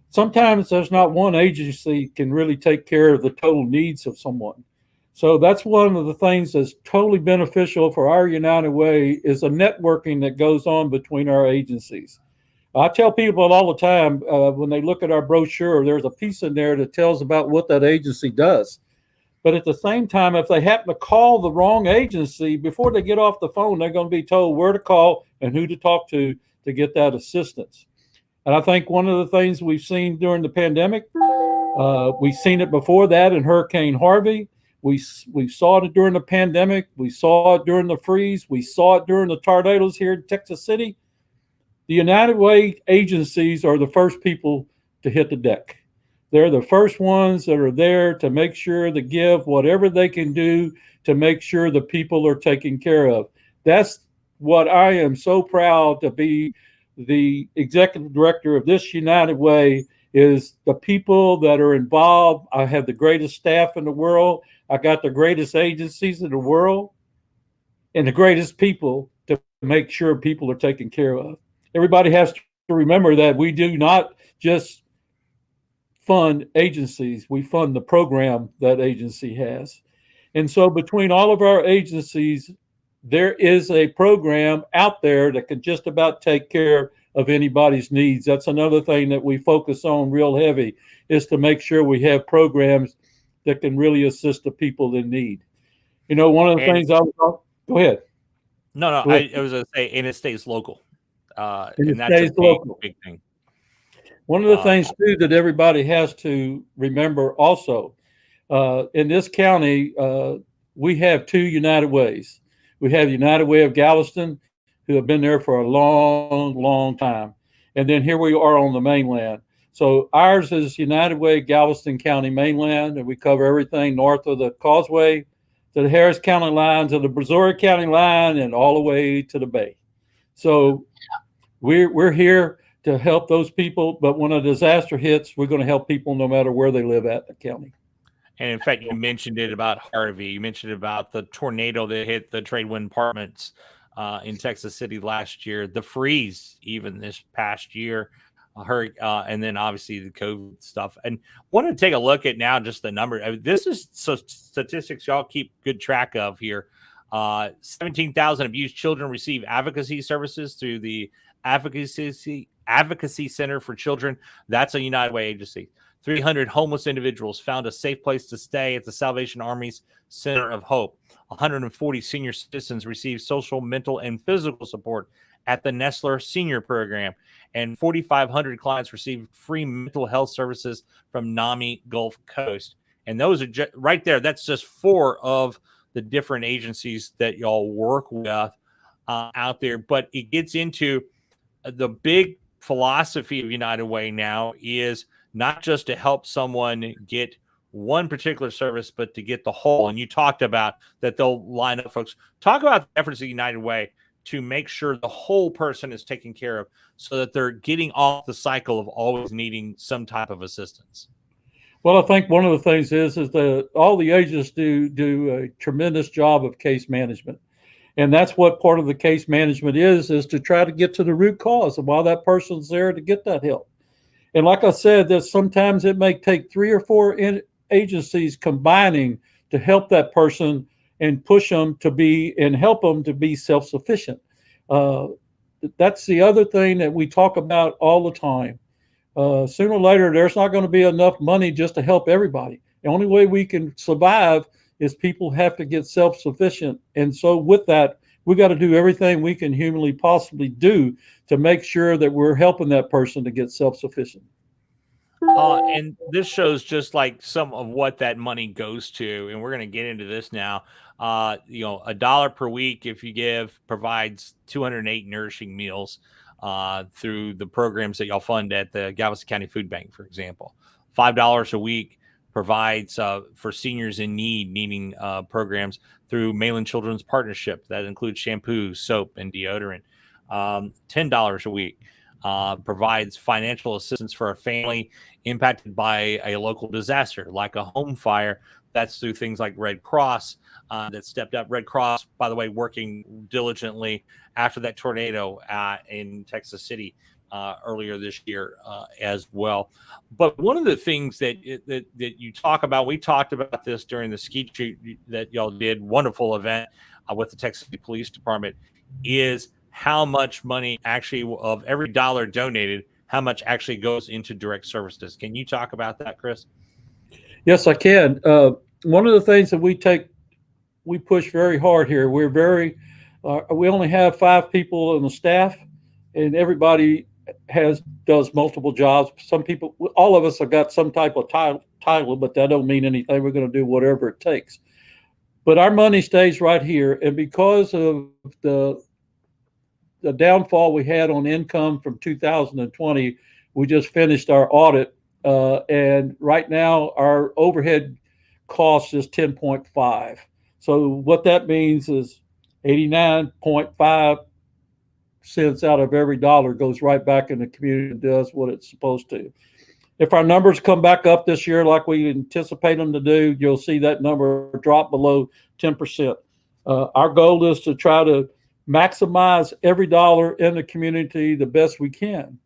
sometimes there's not one agency can really take care of the total needs of someone. So that's one of the things that's totally beneficial for our United Way, is a networking that goes on between our agencies. I tell people all the time, when they look at our brochure, there's a piece in there that tells about what that agency does. But at the same time, if they happen to call the wrong agency, before they get off the phone, they're going to be told where to call and who to talk to get that assistance. And I think one of the things we've seen during the pandemic, we've seen it before that in Hurricane Harvey. We saw it during the pandemic. We saw it during the freeze. We saw it during the tornadoes here in Texas City. The United Way agencies are the first people to hit the deck. They're the first ones that are there to make sure to give whatever they can do to make sure the people are taken care of. That's what I am so proud to be the executive director of this United Way, is the people that are involved. I have the greatest staff in the world. I got the greatest agencies in the world and the greatest people to make sure people are taken care of. Everybody has to remember that we do not just fund agencies, we fund the program that agency has. And so between all of our agencies, there is a program out there that can just about take care of anybody's needs. That's another thing that we focus on real heavy, is to make sure we have programs that can really assist the people in need. You know, one of the things go ahead. No, Go ahead. I was going to say, and it stays local. And that's a big thing. One of the things too that everybody has to remember also, in this county, we have two United Ways. We have United Way of Galveston, who have been there for a long, long time. And then here we are on the mainland. So ours is United Way Galveston County Mainland, and we cover everything north of the Causeway to the Harris County line, to the Brazoria County line, and all the way to the Bay. So we're here to help those people, but when a disaster hits, we're going to help people no matter where they live at the county. And in fact, you mentioned it about Harvey. You mentioned about the tornado that hit the Tradewind Apartments in Texas City last year, the freeze even this past year, and then obviously the COVID stuff. And want to take a look at now just the number. I mean, this is statistics y'all keep good track of here. 17,000 abused children receive advocacy services through the Advocacy Center for Children. That's a United Way agency. 300 homeless individuals found a safe place to stay at the Salvation Army's Center of Hope. 140 senior citizens received social, mental, and physical support at the Nestler Senior Program. And 4,500 clients received free mental health services from NAMI Gulf Coast. And those are right there. That's just 4 of the different agencies that y'all work with out there. But it gets into the big philosophy of United Way now is not just to help someone get one particular service, but to get the whole. And you talked about that they'll line up folks. Talk about the efforts of United Way to make sure the whole person is taken care of so that they're getting off the cycle of always needing some type of assistance. Well, I think one of the things is that all the agents do a tremendous job of case management. And that's what part of the case management is to try to get to the root cause of why that person's there to get that help. And like I said, that sometimes it may take 3 or 4 agencies combining to help that person and push them to be and help them to be self-sufficient. That's the other thing that we talk about all the time. Sooner or later, there's not going to be enough money just to help everybody. The only way we can survive is people have to get self-sufficient. And so with that, we got to do everything we can humanly possibly do to make sure that we're helping that person to get self-sufficient. And this shows just like some of what that money goes to. And we're going to get into this now. $1 per week, if you give, provides 208 nourishing meals through the programs that y'all fund at the Galveston County Food Bank, for example. $5 a week provides for seniors in needing programs through Mainland Children's Partnership. That includes shampoo, soap, and deodorant. $10 a week. Provides financial assistance for a family impacted by a local disaster, like a home fire. That's through things like Red Cross that stepped up. Red Cross, by the way, working diligently after that tornado in Texas City earlier this year as well. But one of the things that you talk about, we talked about this during the ski shoot that y'all did, wonderful event with the Texas City Police Department, is how much money actually of every dollar donated, how much actually goes into direct services. Can you talk about that, Chris? Yes, I can. One of the things that we push very hard here, we only have 5 people on the staff, and everybody does multiple jobs. Some people, all of us have got some type of title, but that don't mean anything. We're going to do whatever it takes. But our money stays right here, and because of the downfall we had on income from 2020, we just finished our audit, and right now our overhead cost is 10.5. So what that means is 89.5 cents out of every dollar goes right back in the community and does what it's supposed to. If our numbers come back up this year like we anticipate them to do, you'll see that number drop below 10%. Our goal is to try to maximize every dollar in the community the best we can.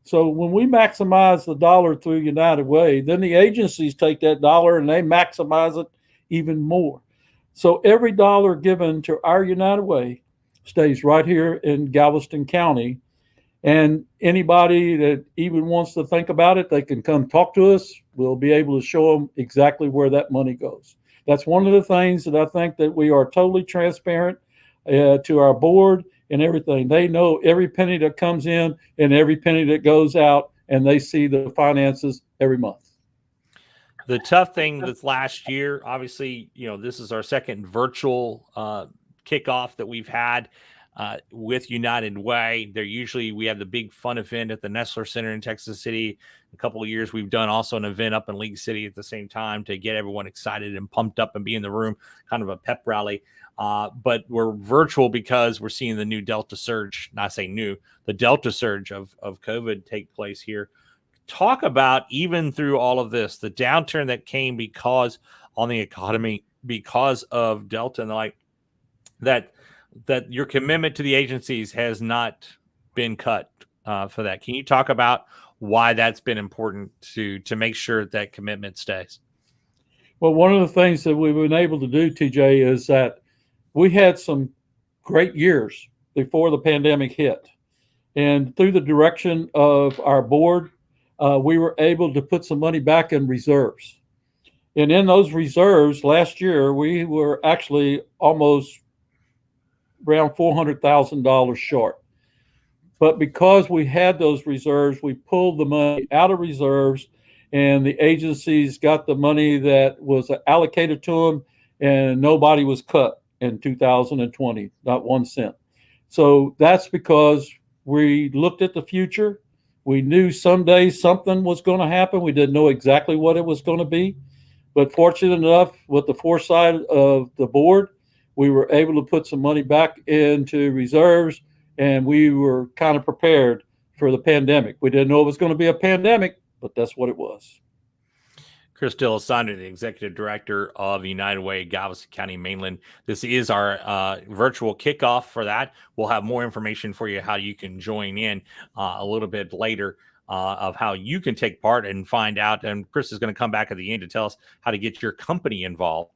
So when we maximize the dollar through United Way, then the agencies take that dollar and they maximize it even more. So every dollar given to our United Way stays right here in Galveston County. And anybody that even wants to think about it, they can come talk to us. We'll be able to show them exactly where that money goes. That's one of the things that I think that we are totally transparent to our board and everything. They know every penny that comes in and every penny that goes out, and they see the finances every month. The tough thing this last year, obviously, this is our second virtual kickoff that we've had with United Way. We have the big fun event at the Nestler Center in Texas City. A couple of years we've done also an event up in League City at the same time to get everyone excited and pumped up and be in the room, kind of a pep rally. But we're virtual because we're seeing the new Delta surge, not say new, the Delta surge of COVID take place here. Talk about, even through all of this, the downturn that came because on the economy, because of Delta and the like, that your commitment to the agencies has not been cut for that. Can you talk about why that's been important to make sure that commitment stays? Well, one of the things that we've been able to do, TJ, is that we had some great years before the pandemic hit. And through the direction of our board, we were able to put some money back in reserves. And in those reserves last year, we were actually almost around $400,000 short. But because we had those reserves, we pulled the money out of reserves, and the agencies got the money that was allocated to them, and nobody was cut in 2020, not 1 cent. So that's because we looked at the future. We knew someday something was going to happen. We didn't know exactly what it was going to be. But fortunate enough, with the foresight of the board, we were able to put some money back into reserves, and we were kind of prepared for the pandemic. We didn't know it was going to be a pandemic, but that's what it was. Chris Dillison, the Executive Director of United Way, Galveston County, Mainland. This is our virtual kickoff for that. We'll have more information for you how you can join in a little bit later of how you can take part and find out. And Chris is going to come back at the end to tell us how to get your company involved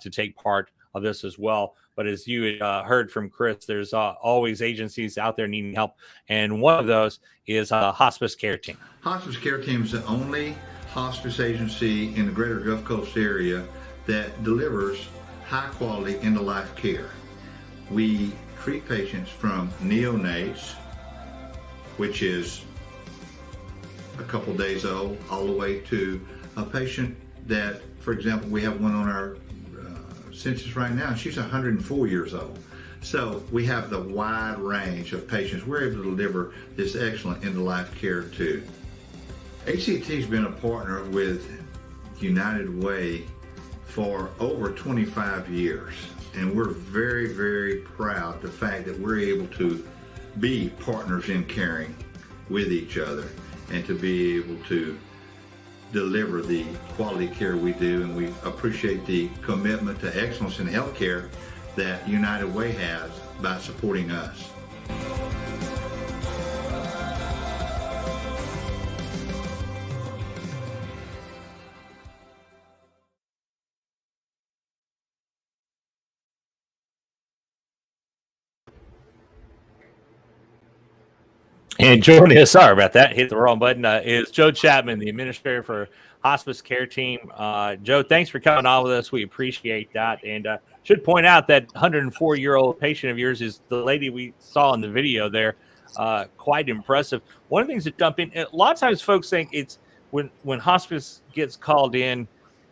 to take part of this as well. But as you heard from Chris, there's always agencies out there needing help. And one of those is Hospice Care Team. Hospice Care Team is the only hospice agency in the greater Gulf Coast area that delivers high quality end-of-life care. We treat patients from neonates, which is a couple days old, all the way to a patient that, for example, we have one on our census right now, and she's 104 years old. So we have the wide range of patients we're able to deliver this excellent end-of-life care to. HCT has been a partner with United Way for over 25 years. And we're very, very proud of the fact that we're able to be partners in caring with each other and to be able to deliver the quality care we do. And we appreciate the commitment to excellence in healthcare that United Way has by supporting us. And joining us, sorry about that, hit the wrong button, is Joe Chapman, the administrator for Hospice Care Team. Joe, thanks for coming on with us. We appreciate that. And should point out that 104-year-old patient of yours is the lady we saw in the video there. Quite impressive. One of the things that jump in, a lot of times folks think it's when hospice gets called in,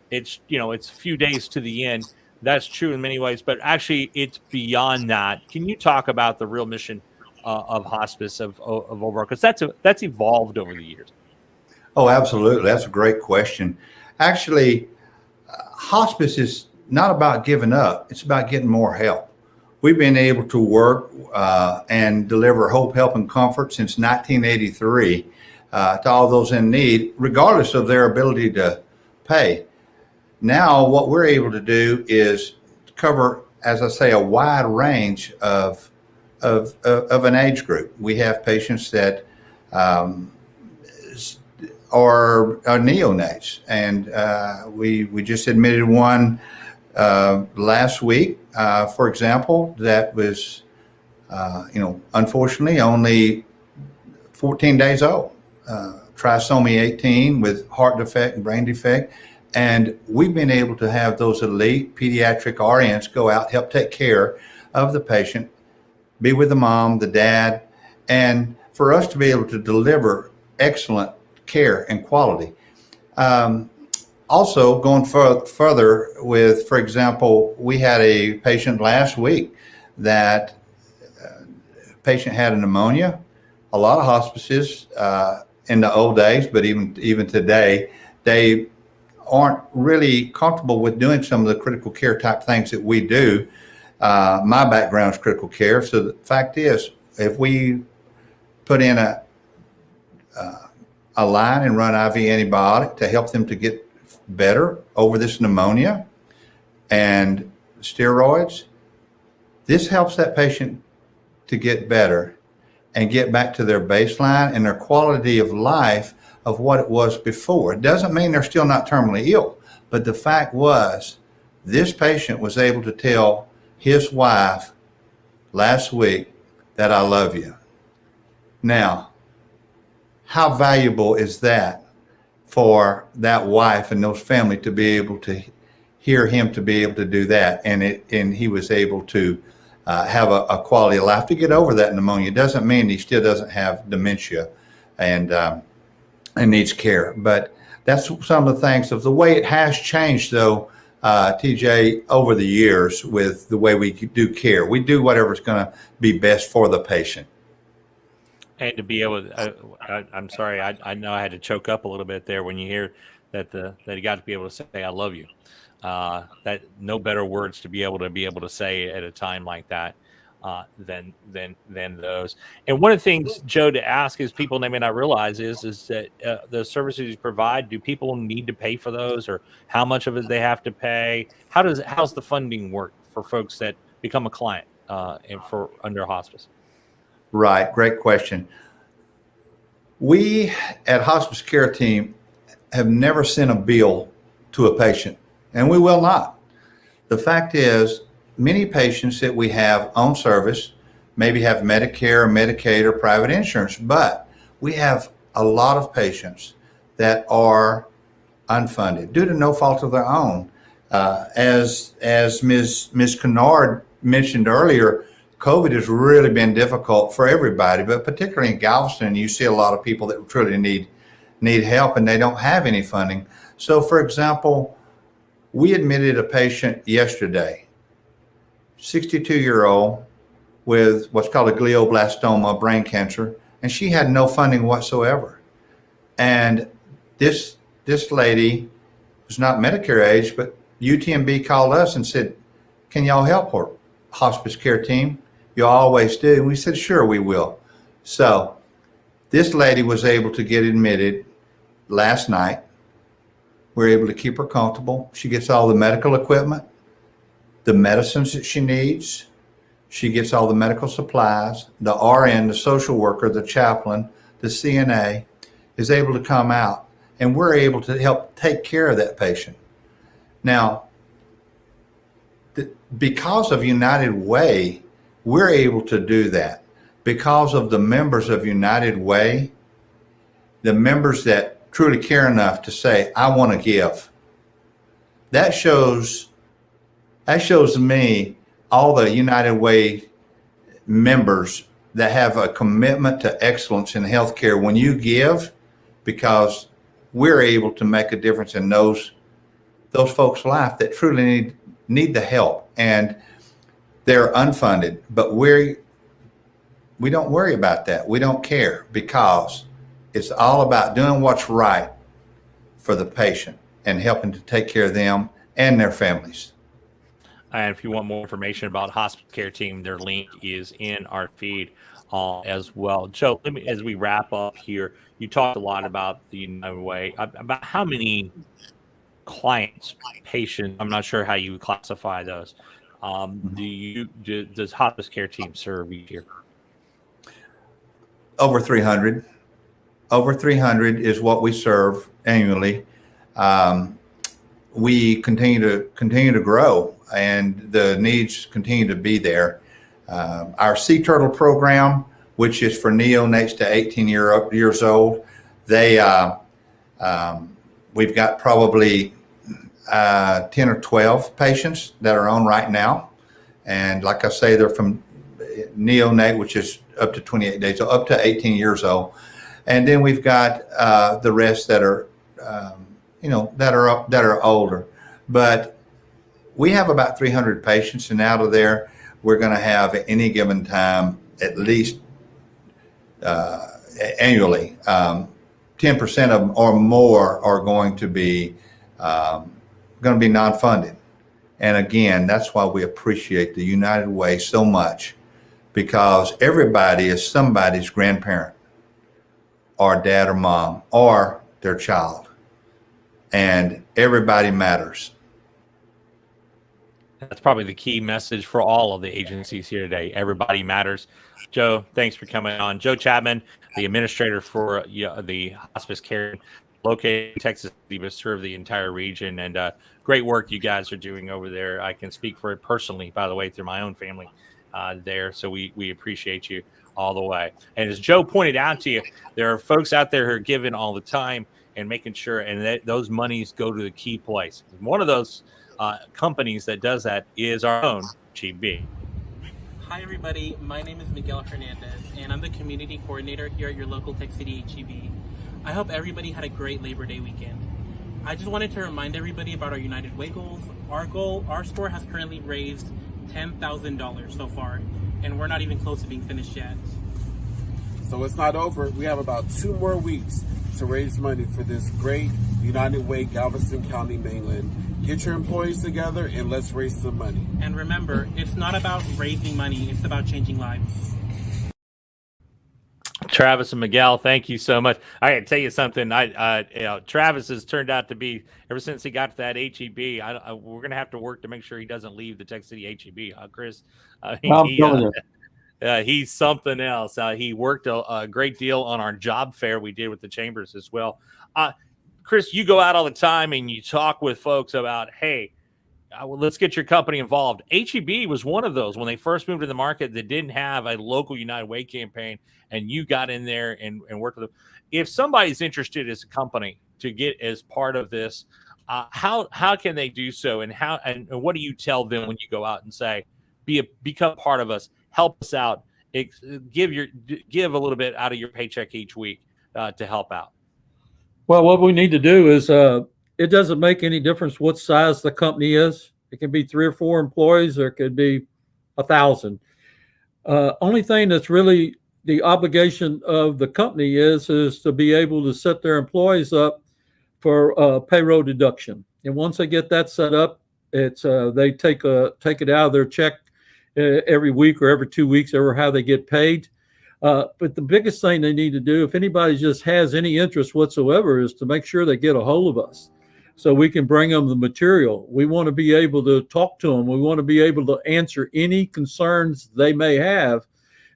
it's a few days to the end. That's true in many ways, but actually it's beyond that. Can you talk about the real mission of hospice of overall, because that's evolved over the years? Oh, absolutely. That's a great question. Actually, hospice is not about giving up. It's about getting more help. We've been able to work and deliver hope, help, and comfort since 1983 to all those in need, regardless of their ability to pay. Now, what we're able to do is cover, as I say, a wide range of an age group. We have patients that are neonates, and we just admitted one last week, for example, that was unfortunately only 14 days old, trisomy 18 with heart defect and brain defect. And we've been able to have those elite pediatric RNs go out, help take care of the patient, be with the mom, the dad, and for us to be able to deliver excellent care and quality. Also, going further with, for example, we had a patient last week that patient had a pneumonia. A lot of hospices in the old days, but even today, they aren't really comfortable with doing some of the critical care type things that we do. My background is critical care. So the fact is, if we put in a line and run IV antibiotic to help them to get better over this pneumonia and steroids, this helps that patient to get better and get back to their baseline and their quality of life of what it was before. It doesn't mean they're still not terminally ill, but the fact was this patient was able to tell his wife last week that I love you. Now, how valuable is that for that wife and those family to be able to hear him to be able to do that, and he was able to have a quality of life to get over that pneumonia. It doesn't mean he still doesn't have dementia and needs care, but that's some of the things of the way it has changed, though, TJ, over the years with the way we do care. We do whatever's going to be best for the patient. And to be able to, I'm sorry, I know I had to choke up a little bit there when you hear that he got to be able to say, I love you. That no better words to be able to say at a time like that than those. And one of the things, Joe, to ask is people they may not realize is that the services you provide, do people need to pay for those, or how much of it they have to pay? How's the funding work for folks that become a client and for under hospice? Right, great question. We at Hospice Care Team have never sent a bill to a patient, and we will not. The fact is, many patients that we have on service maybe have Medicare or Medicaid or private insurance, but we have a lot of patients that are unfunded due to no fault of their own. As Ms. Kennard mentioned earlier, COVID has really been difficult for everybody, but particularly in Galveston, you see a lot of people that truly need help and they don't have any funding. So, for example, we admitted a patient yesterday, 62-year-old with what's called a glioblastoma, brain cancer, and she had no funding whatsoever. And this lady who's not Medicare age, but UTMB called us and said, can y'all help our hospice care team? You always do. And we said, sure, we will. So this lady was able to get admitted last night. We're able to keep her comfortable. She gets all the medical equipment, the medicines that she needs. She gets all the medical supplies. The RN, the social worker, the chaplain, the CNA is able to come out, and we're able to help take care of that patient. Now, because of United Way, we're able to do that. Because of the members of United Way, the members that truly care enough to say, I want to give. That shows me all the United Way members that have a commitment to excellence in healthcare. When you give, because we're able to make a difference in those folks' life that truly need the help, and they're unfunded, but we don't worry about that. We don't care, because it's all about doing what's right for the patient and helping to take care of them and their families. And if you want more information about hospice care team, their link is in our feed as well. Joe, let me, as we wrap up here, you talked a lot about the United Way. About how many clients, patients, I'm not sure how you would classify those, does hospice care team serve each year? Over 300. Over 300 is what we serve annually. We continue to grow, and the needs continue to be there. Our Sea Turtle program, which is for neonates to 18 years old, we've got probably 10 or 12 patients that are on right now. And like I say, they're from neonate, which is up to 28 days, so up to 18 years old. And then we've got the rest that are, that are older. But we have about 300 patients, and out of there, we're going to have at any given time, at least annually, 10% of them or more are going to be non-funded. And again, that's why we appreciate the United Way so much, because everybody is somebody's grandparent or dad or mom or their child, and everybody matters. That's probably the key message for all of the agencies here today. Everybody matters. Joe, thanks for coming on. Joe Chapman, the administrator for the hospice care, located in Texas, but serve the entire region, and great work you guys are doing over there. I can speak for it personally, by the way, through my own family there. So we appreciate you all the way. And as Joe pointed out to you, there are folks out there who are giving all the time and making sure, and that those monies go to the key place. One of those companies that does that is our own GB. Hi everybody, my name is Miguel Hernandez, and I'm the community coordinator here at your local Tech City HEB. I hope everybody had a great Labor Day weekend. I just wanted to remind everybody about our United Way goals. Our store has currently raised $10,000 so far, and we're not even close to being finished yet. So it's not over. We have about 2 more weeks to raise money for this great United Way Galveston County Mainland. Get your employees together and let's raise some money. And remember, it's not about raising money, it's about changing lives. Travis and Miguel, thank you so much. I got to tell you something. Travis has turned out to be, ever since he got to that HEB, we're going to have to work to make sure he doesn't leave the Tech City HEB, huh, Chris? He's something else. He worked a great deal on our job fair we did with the chambers as well. Chris, you go out all the time and you talk with folks about, hey, let's get your company involved. HEB was one of those when they first moved to the market that didn't have a local United Way campaign, and you got in there and worked with them. If somebody's interested as a company to get as part of this, how can they do so, and what do you tell them when you go out and say, become part of us, help us out, give a little bit out of your paycheck each week to help out? Well, what we need to do is it doesn't make any difference what size the company is. It can be 3 or 4 employees, or it could be 1,000. Only thing that's really the obligation of the company is to be able to set their employees up for payroll deduction. And once they get that set up, it's they take it out of their check every week or every 2 weeks, or how they get paid. But the biggest thing they need to do, if anybody just has any interest whatsoever, is to make sure they get a hold of us so we can bring them the material. We want to be able to talk to them. We want to be able to answer any concerns they may have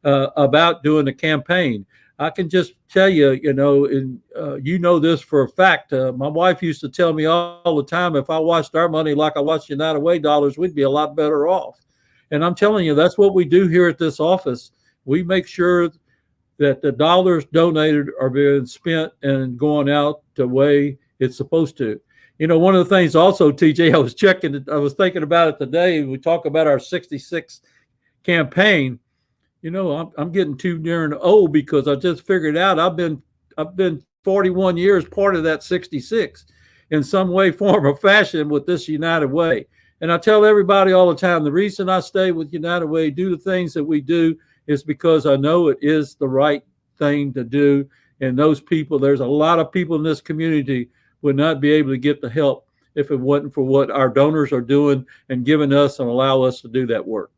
about doing the campaign. I can just tell you, you know this for a fact. My wife used to tell me all the time, if I watched our money like I watched United Way dollars, we'd be a lot better off. And I'm telling you, that's what we do here at this office. We make sure that the dollars donated are being spent and going out the way it's supposed to. One of the things also, TJ, I was thinking about it today. We talk about our 66 campaign. I'm getting too darn old, because I just figured out I've been 41 years part of that 66 in some way, form, or fashion with this United Way. And I tell everybody all the time, the reason I stay with United Way, do the things that we do, is because I know it is the right thing to do. And there's a lot of people in this community would not be able to get the help if it wasn't for what our donors are doing and giving us and allow us to do that work.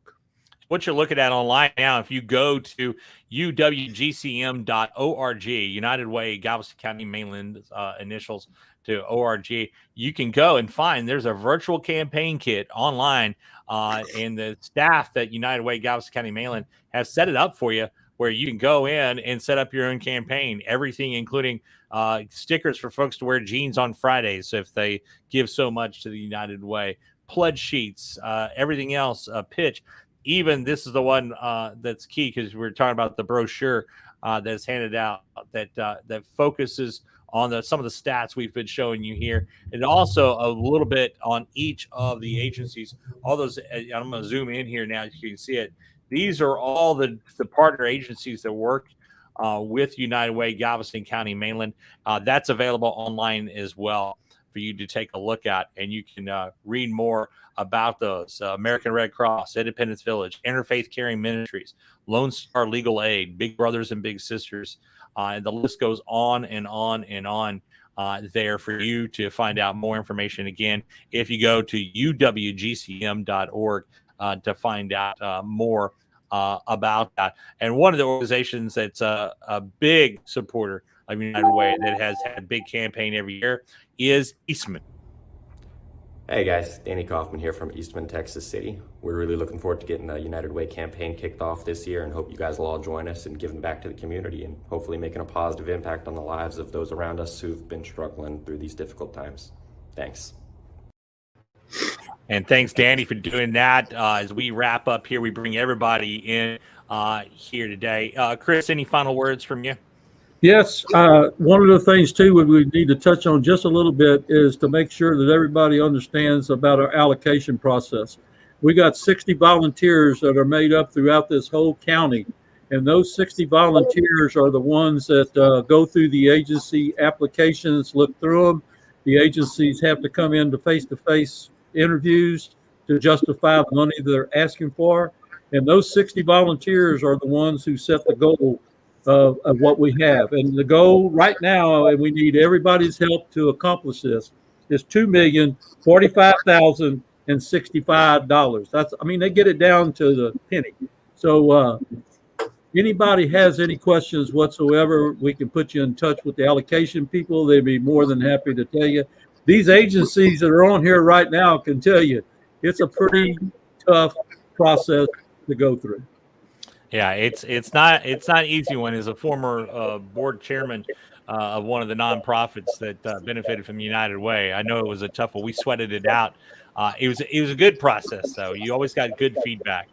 What you're looking at online now, if you go to uwgcm.org, United Way, Galveston County, Mainland, initials to org, you can go and find there's a virtual campaign kit online, and the staff at United Way, Galveston County, Mainland has set it up for you where you can go in and set up your own campaign, everything including stickers for folks to wear jeans on Fridays if they give so much to the United Way, pledge sheets, everything else, pitch. Even this is the one that's key, because we're talking about the brochure that's handed out that focuses on some of the stats we've been showing you here, and also a little bit on each of the agencies. All those, I'm going to zoom in here now so you can see it. These are all the partner agencies that work with United Way, Galveston County, Mainland. That's available online as well for you to take a look at, and you can read more about those. American Red Cross, Independence Village, Interfaith Caring Ministries, Lone Star Legal Aid, Big Brothers and Big Sisters, and the list goes on and on and on there for you to find out more information. Again, if you go to uwgcm.org to find out more about that. And one of the organizations that's a big supporter of United Way that has had a big campaign every year is Eastman. Hey guys, Danny Kaufman here from Eastman, Texas City. We're really looking forward to getting the United Way campaign kicked off this year, and hope you guys will all join us in giving back to the community and hopefully making a positive impact on the lives of those around us who've been struggling through these difficult times. Thanks. And thanks, Danny, for doing that. As we wrap up here, we bring everybody in here today. Chris, any final words from you? Yes. One of the things, too, we need to touch on just a little bit is to make sure that everybody understands about our allocation process. We got 60 volunteers that are made up throughout this whole county. And those 60 volunteers are the ones that go through the agency applications, look through them. The agencies have to come into face-to-face interviews to justify the money they're asking for. And those 60 volunteers are the ones who set the goal of what we have. And the goal right now, and we need everybody's help to accomplish this, is $2,045,065. That's, they get it down to the penny. So anybody has any questions whatsoever, we can put you in touch with the allocation people. They'd be more than happy to tell you. These agencies that are on here right now can tell you it's a pretty tough process to go through. Yeah, it's not an easy one. As a former board chairman of one of the nonprofits that benefited from United Way, I know it was a tough one. We sweated it out. It was a good process, though. You always got good feedback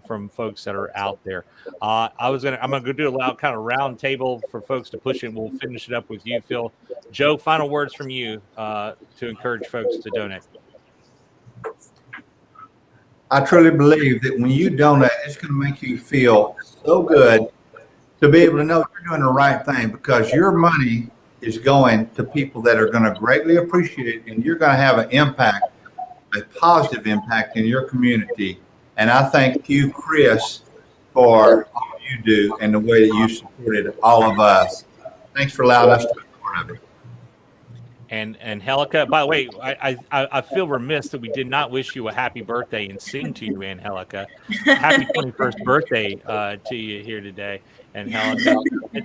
from folks that are out there. I'm gonna go do a kind of round table for folks to push it. We'll finish it up with you, Phil. Joe, final words from you to encourage folks to donate. I truly believe that when you donate, it's going to make you feel so good to be able to know you're doing the right thing, because your money is going to people that are going to greatly appreciate it, and you're going to have an impact, a positive impact in your community. And I thank you, Chris, for all you do and the way that you supported all of us. Thanks for allowing us to be part of it. And Angelica, by the way, I feel remiss that we did not wish you a happy birthday and sing to you, Angelica. Happy 21st birthday to you here today, Angelica.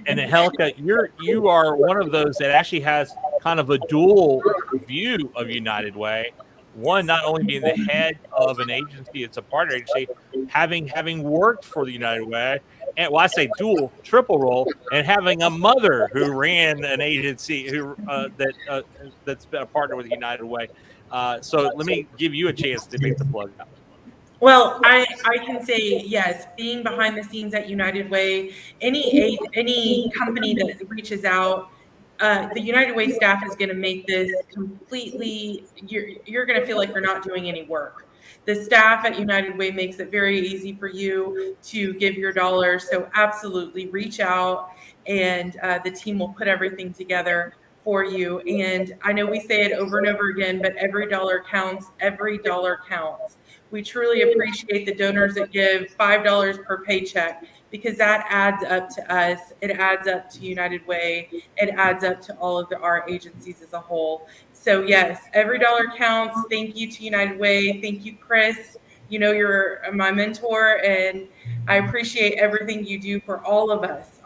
And Angelica, you are one of those that actually has kind of a dual view of United Way. One, not only being the head of an agency, it's a partner agency, having worked for the United Way, and well, I say dual, triple role, and having a mother who ran an agency that's been a partner with United Way. So let me give you a chance to make the plug out. Well, I can say yes. Being behind the scenes at United Way, any company that reaches out, the United Way staff is going to make this completely. You're going to feel like you're not doing any work. The staff at United Way makes it very easy for you to give your dollars. So absolutely reach out, and the team will put everything together for you. And I know we say it over and over again, but every dollar counts. Every dollar counts. We truly appreciate the donors that give $5 per paycheck, because that adds up to us. It adds up to United Way. It adds up to all of our agencies as a whole. So yes, every dollar counts. Thank you to United Way. Thank you, Chris. You know, you're my mentor, and I appreciate everything you do for all of us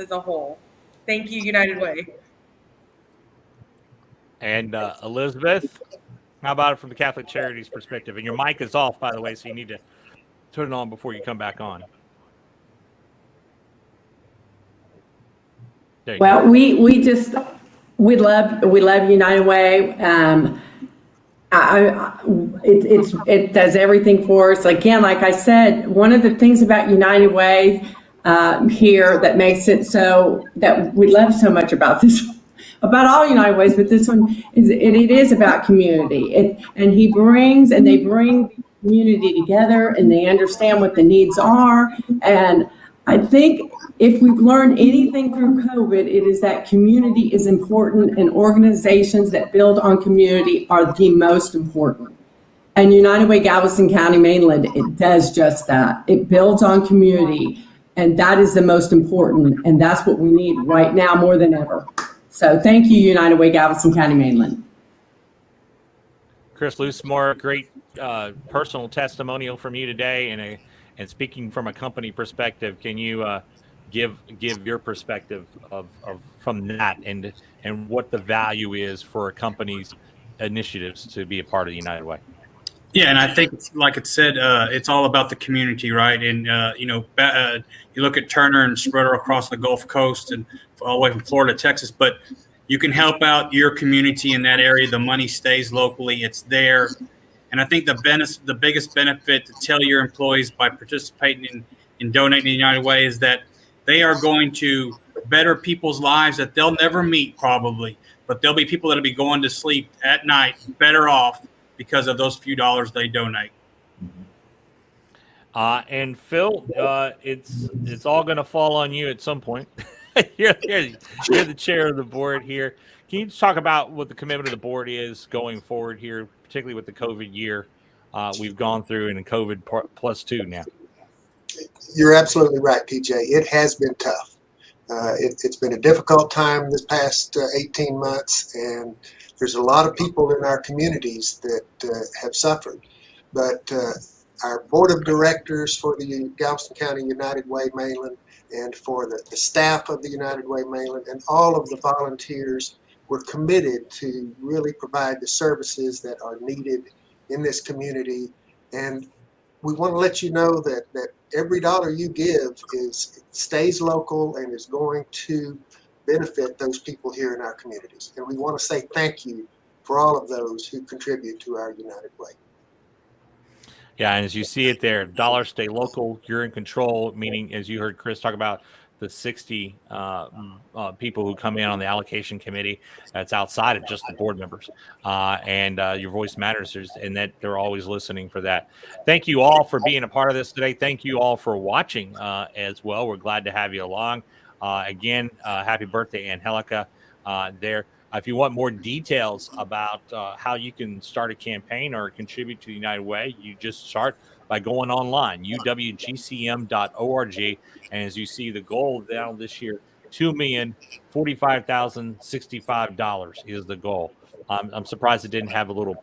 as a whole. Thank you, United Way. And Elizabeth, how about it from the Catholic Charities perspective? And your mic is off, by the way, so you need to turn it on before you come back on. Well, go. we love United Way. It does everything for us. Again, like I said, one of the things about United Way here that makes it so that we love so much about this. About all United Ways, but this one it is about community. They bring community together, and they understand what the needs are. And I think if we've learned anything through COVID, it is that community is important, and organizations that build on community are the most important. And United Way Galveston County Mainland, it does just that. It builds on community, and that is the most important. And that's what we need right now more than ever. So thank you, United Way Galveston County Mainland. Chris Loosemore, great personal testimonial from you today, and speaking from a company perspective, can you give your perspective of from that and what the value is for a company's initiatives to be a part of the United Way? Yeah, and I think, like it said, it's all about the community, right? And you look at Turner and spread across the Gulf Coast and all the way from Florida to Texas, but you can help out your community in that area. The money stays locally; it's there. And I think the biggest benefit to tell your employees by participating in donating to United Way is that they are going to better people's lives that they'll never meet probably, but there'll be people that'll be going to sleep at night better off because of those few dollars they donate. And Phil, it's all going to fall on you at some point. you're the chair of the board here. Can you just talk about what the commitment of the board is going forward here, particularly with the COVID year we've gone through and COVID +2 now? You're absolutely right, PJ. It has been tough. It's been a difficult time this past 18 months, and there's a lot of people in our communities that have suffered. But our board of directors for the Galveston County United Way Mainland, and for the staff of the United Way Mainland, and all of the volunteers, we're committed to really provide the services that are needed in this community. And we want to let you know that every dollar you give stays local and is going to benefit those people here in our communities. And we want to say thank you for all of those who contribute to our United Way. Yeah, and as you see it there, dollars stay local, you're in control, meaning, as you heard Chris talk about, the 60 people who come in on the allocation committee, that's outside of just the board members. And your voice matters, and that they're always listening for that. Thank you all for being a part of this today. Thank you all for watching as well. We're glad to have you along. Again, happy birthday, Angelica, there. If you want more details about how you can start a campaign or contribute to the United Way, you just start by going online, uwgcm.org. And as you see, the goal down this year, $2,045,065 is the goal. I'm surprised it didn't have a little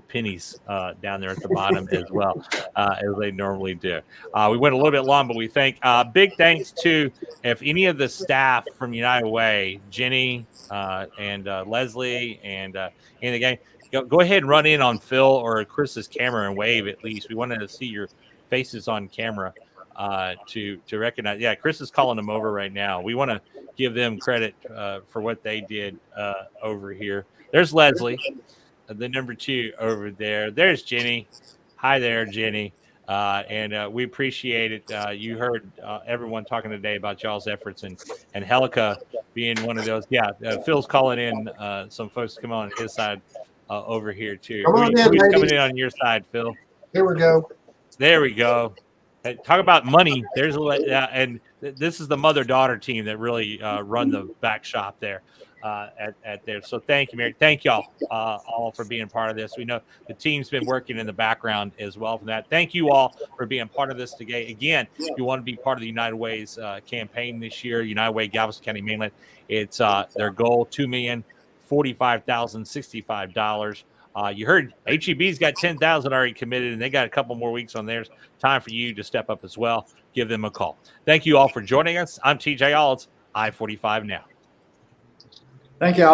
pennies down there at the bottom as well, as they normally do. We went a little bit long, but we thank big thanks to if any of the staff from United Way, Jenny and Leslie and the gang, go ahead and run in on Phil or Chris's camera and wave at least. We wanted to see your faces on camera to recognize. Yeah, Chris is calling them over right now. We want to give them credit for what they did over here. There's Leslie, the number 2 over there. There's Jenny. Hi there, Jenny. And we appreciate it. You heard everyone talking today about y'all's efforts and Helica being one of those. Yeah, Phil's calling in some folks to come on his side over here too. Who's coming in on your side, Phil? Here we go. There we go. Hey, talk about money. There's and this is the mother-daughter team that really run the back shop there. At there. So thank you, Mary. Thank y'all all for being part of this. We know the team's been working in the background as well for that. Thank you all for being part of this today. Again, if you want to be part of the United Way's campaign this year, United Way Galveston County Mainland, it's their goal, $2,045,065. You heard HEB's got 10,000 already committed, and they got a couple more weeks on theirs. Time for you to step up as well. Give them a call. Thank you all for joining us. I'm TJ Alds, I-45 Now. Thank y'all.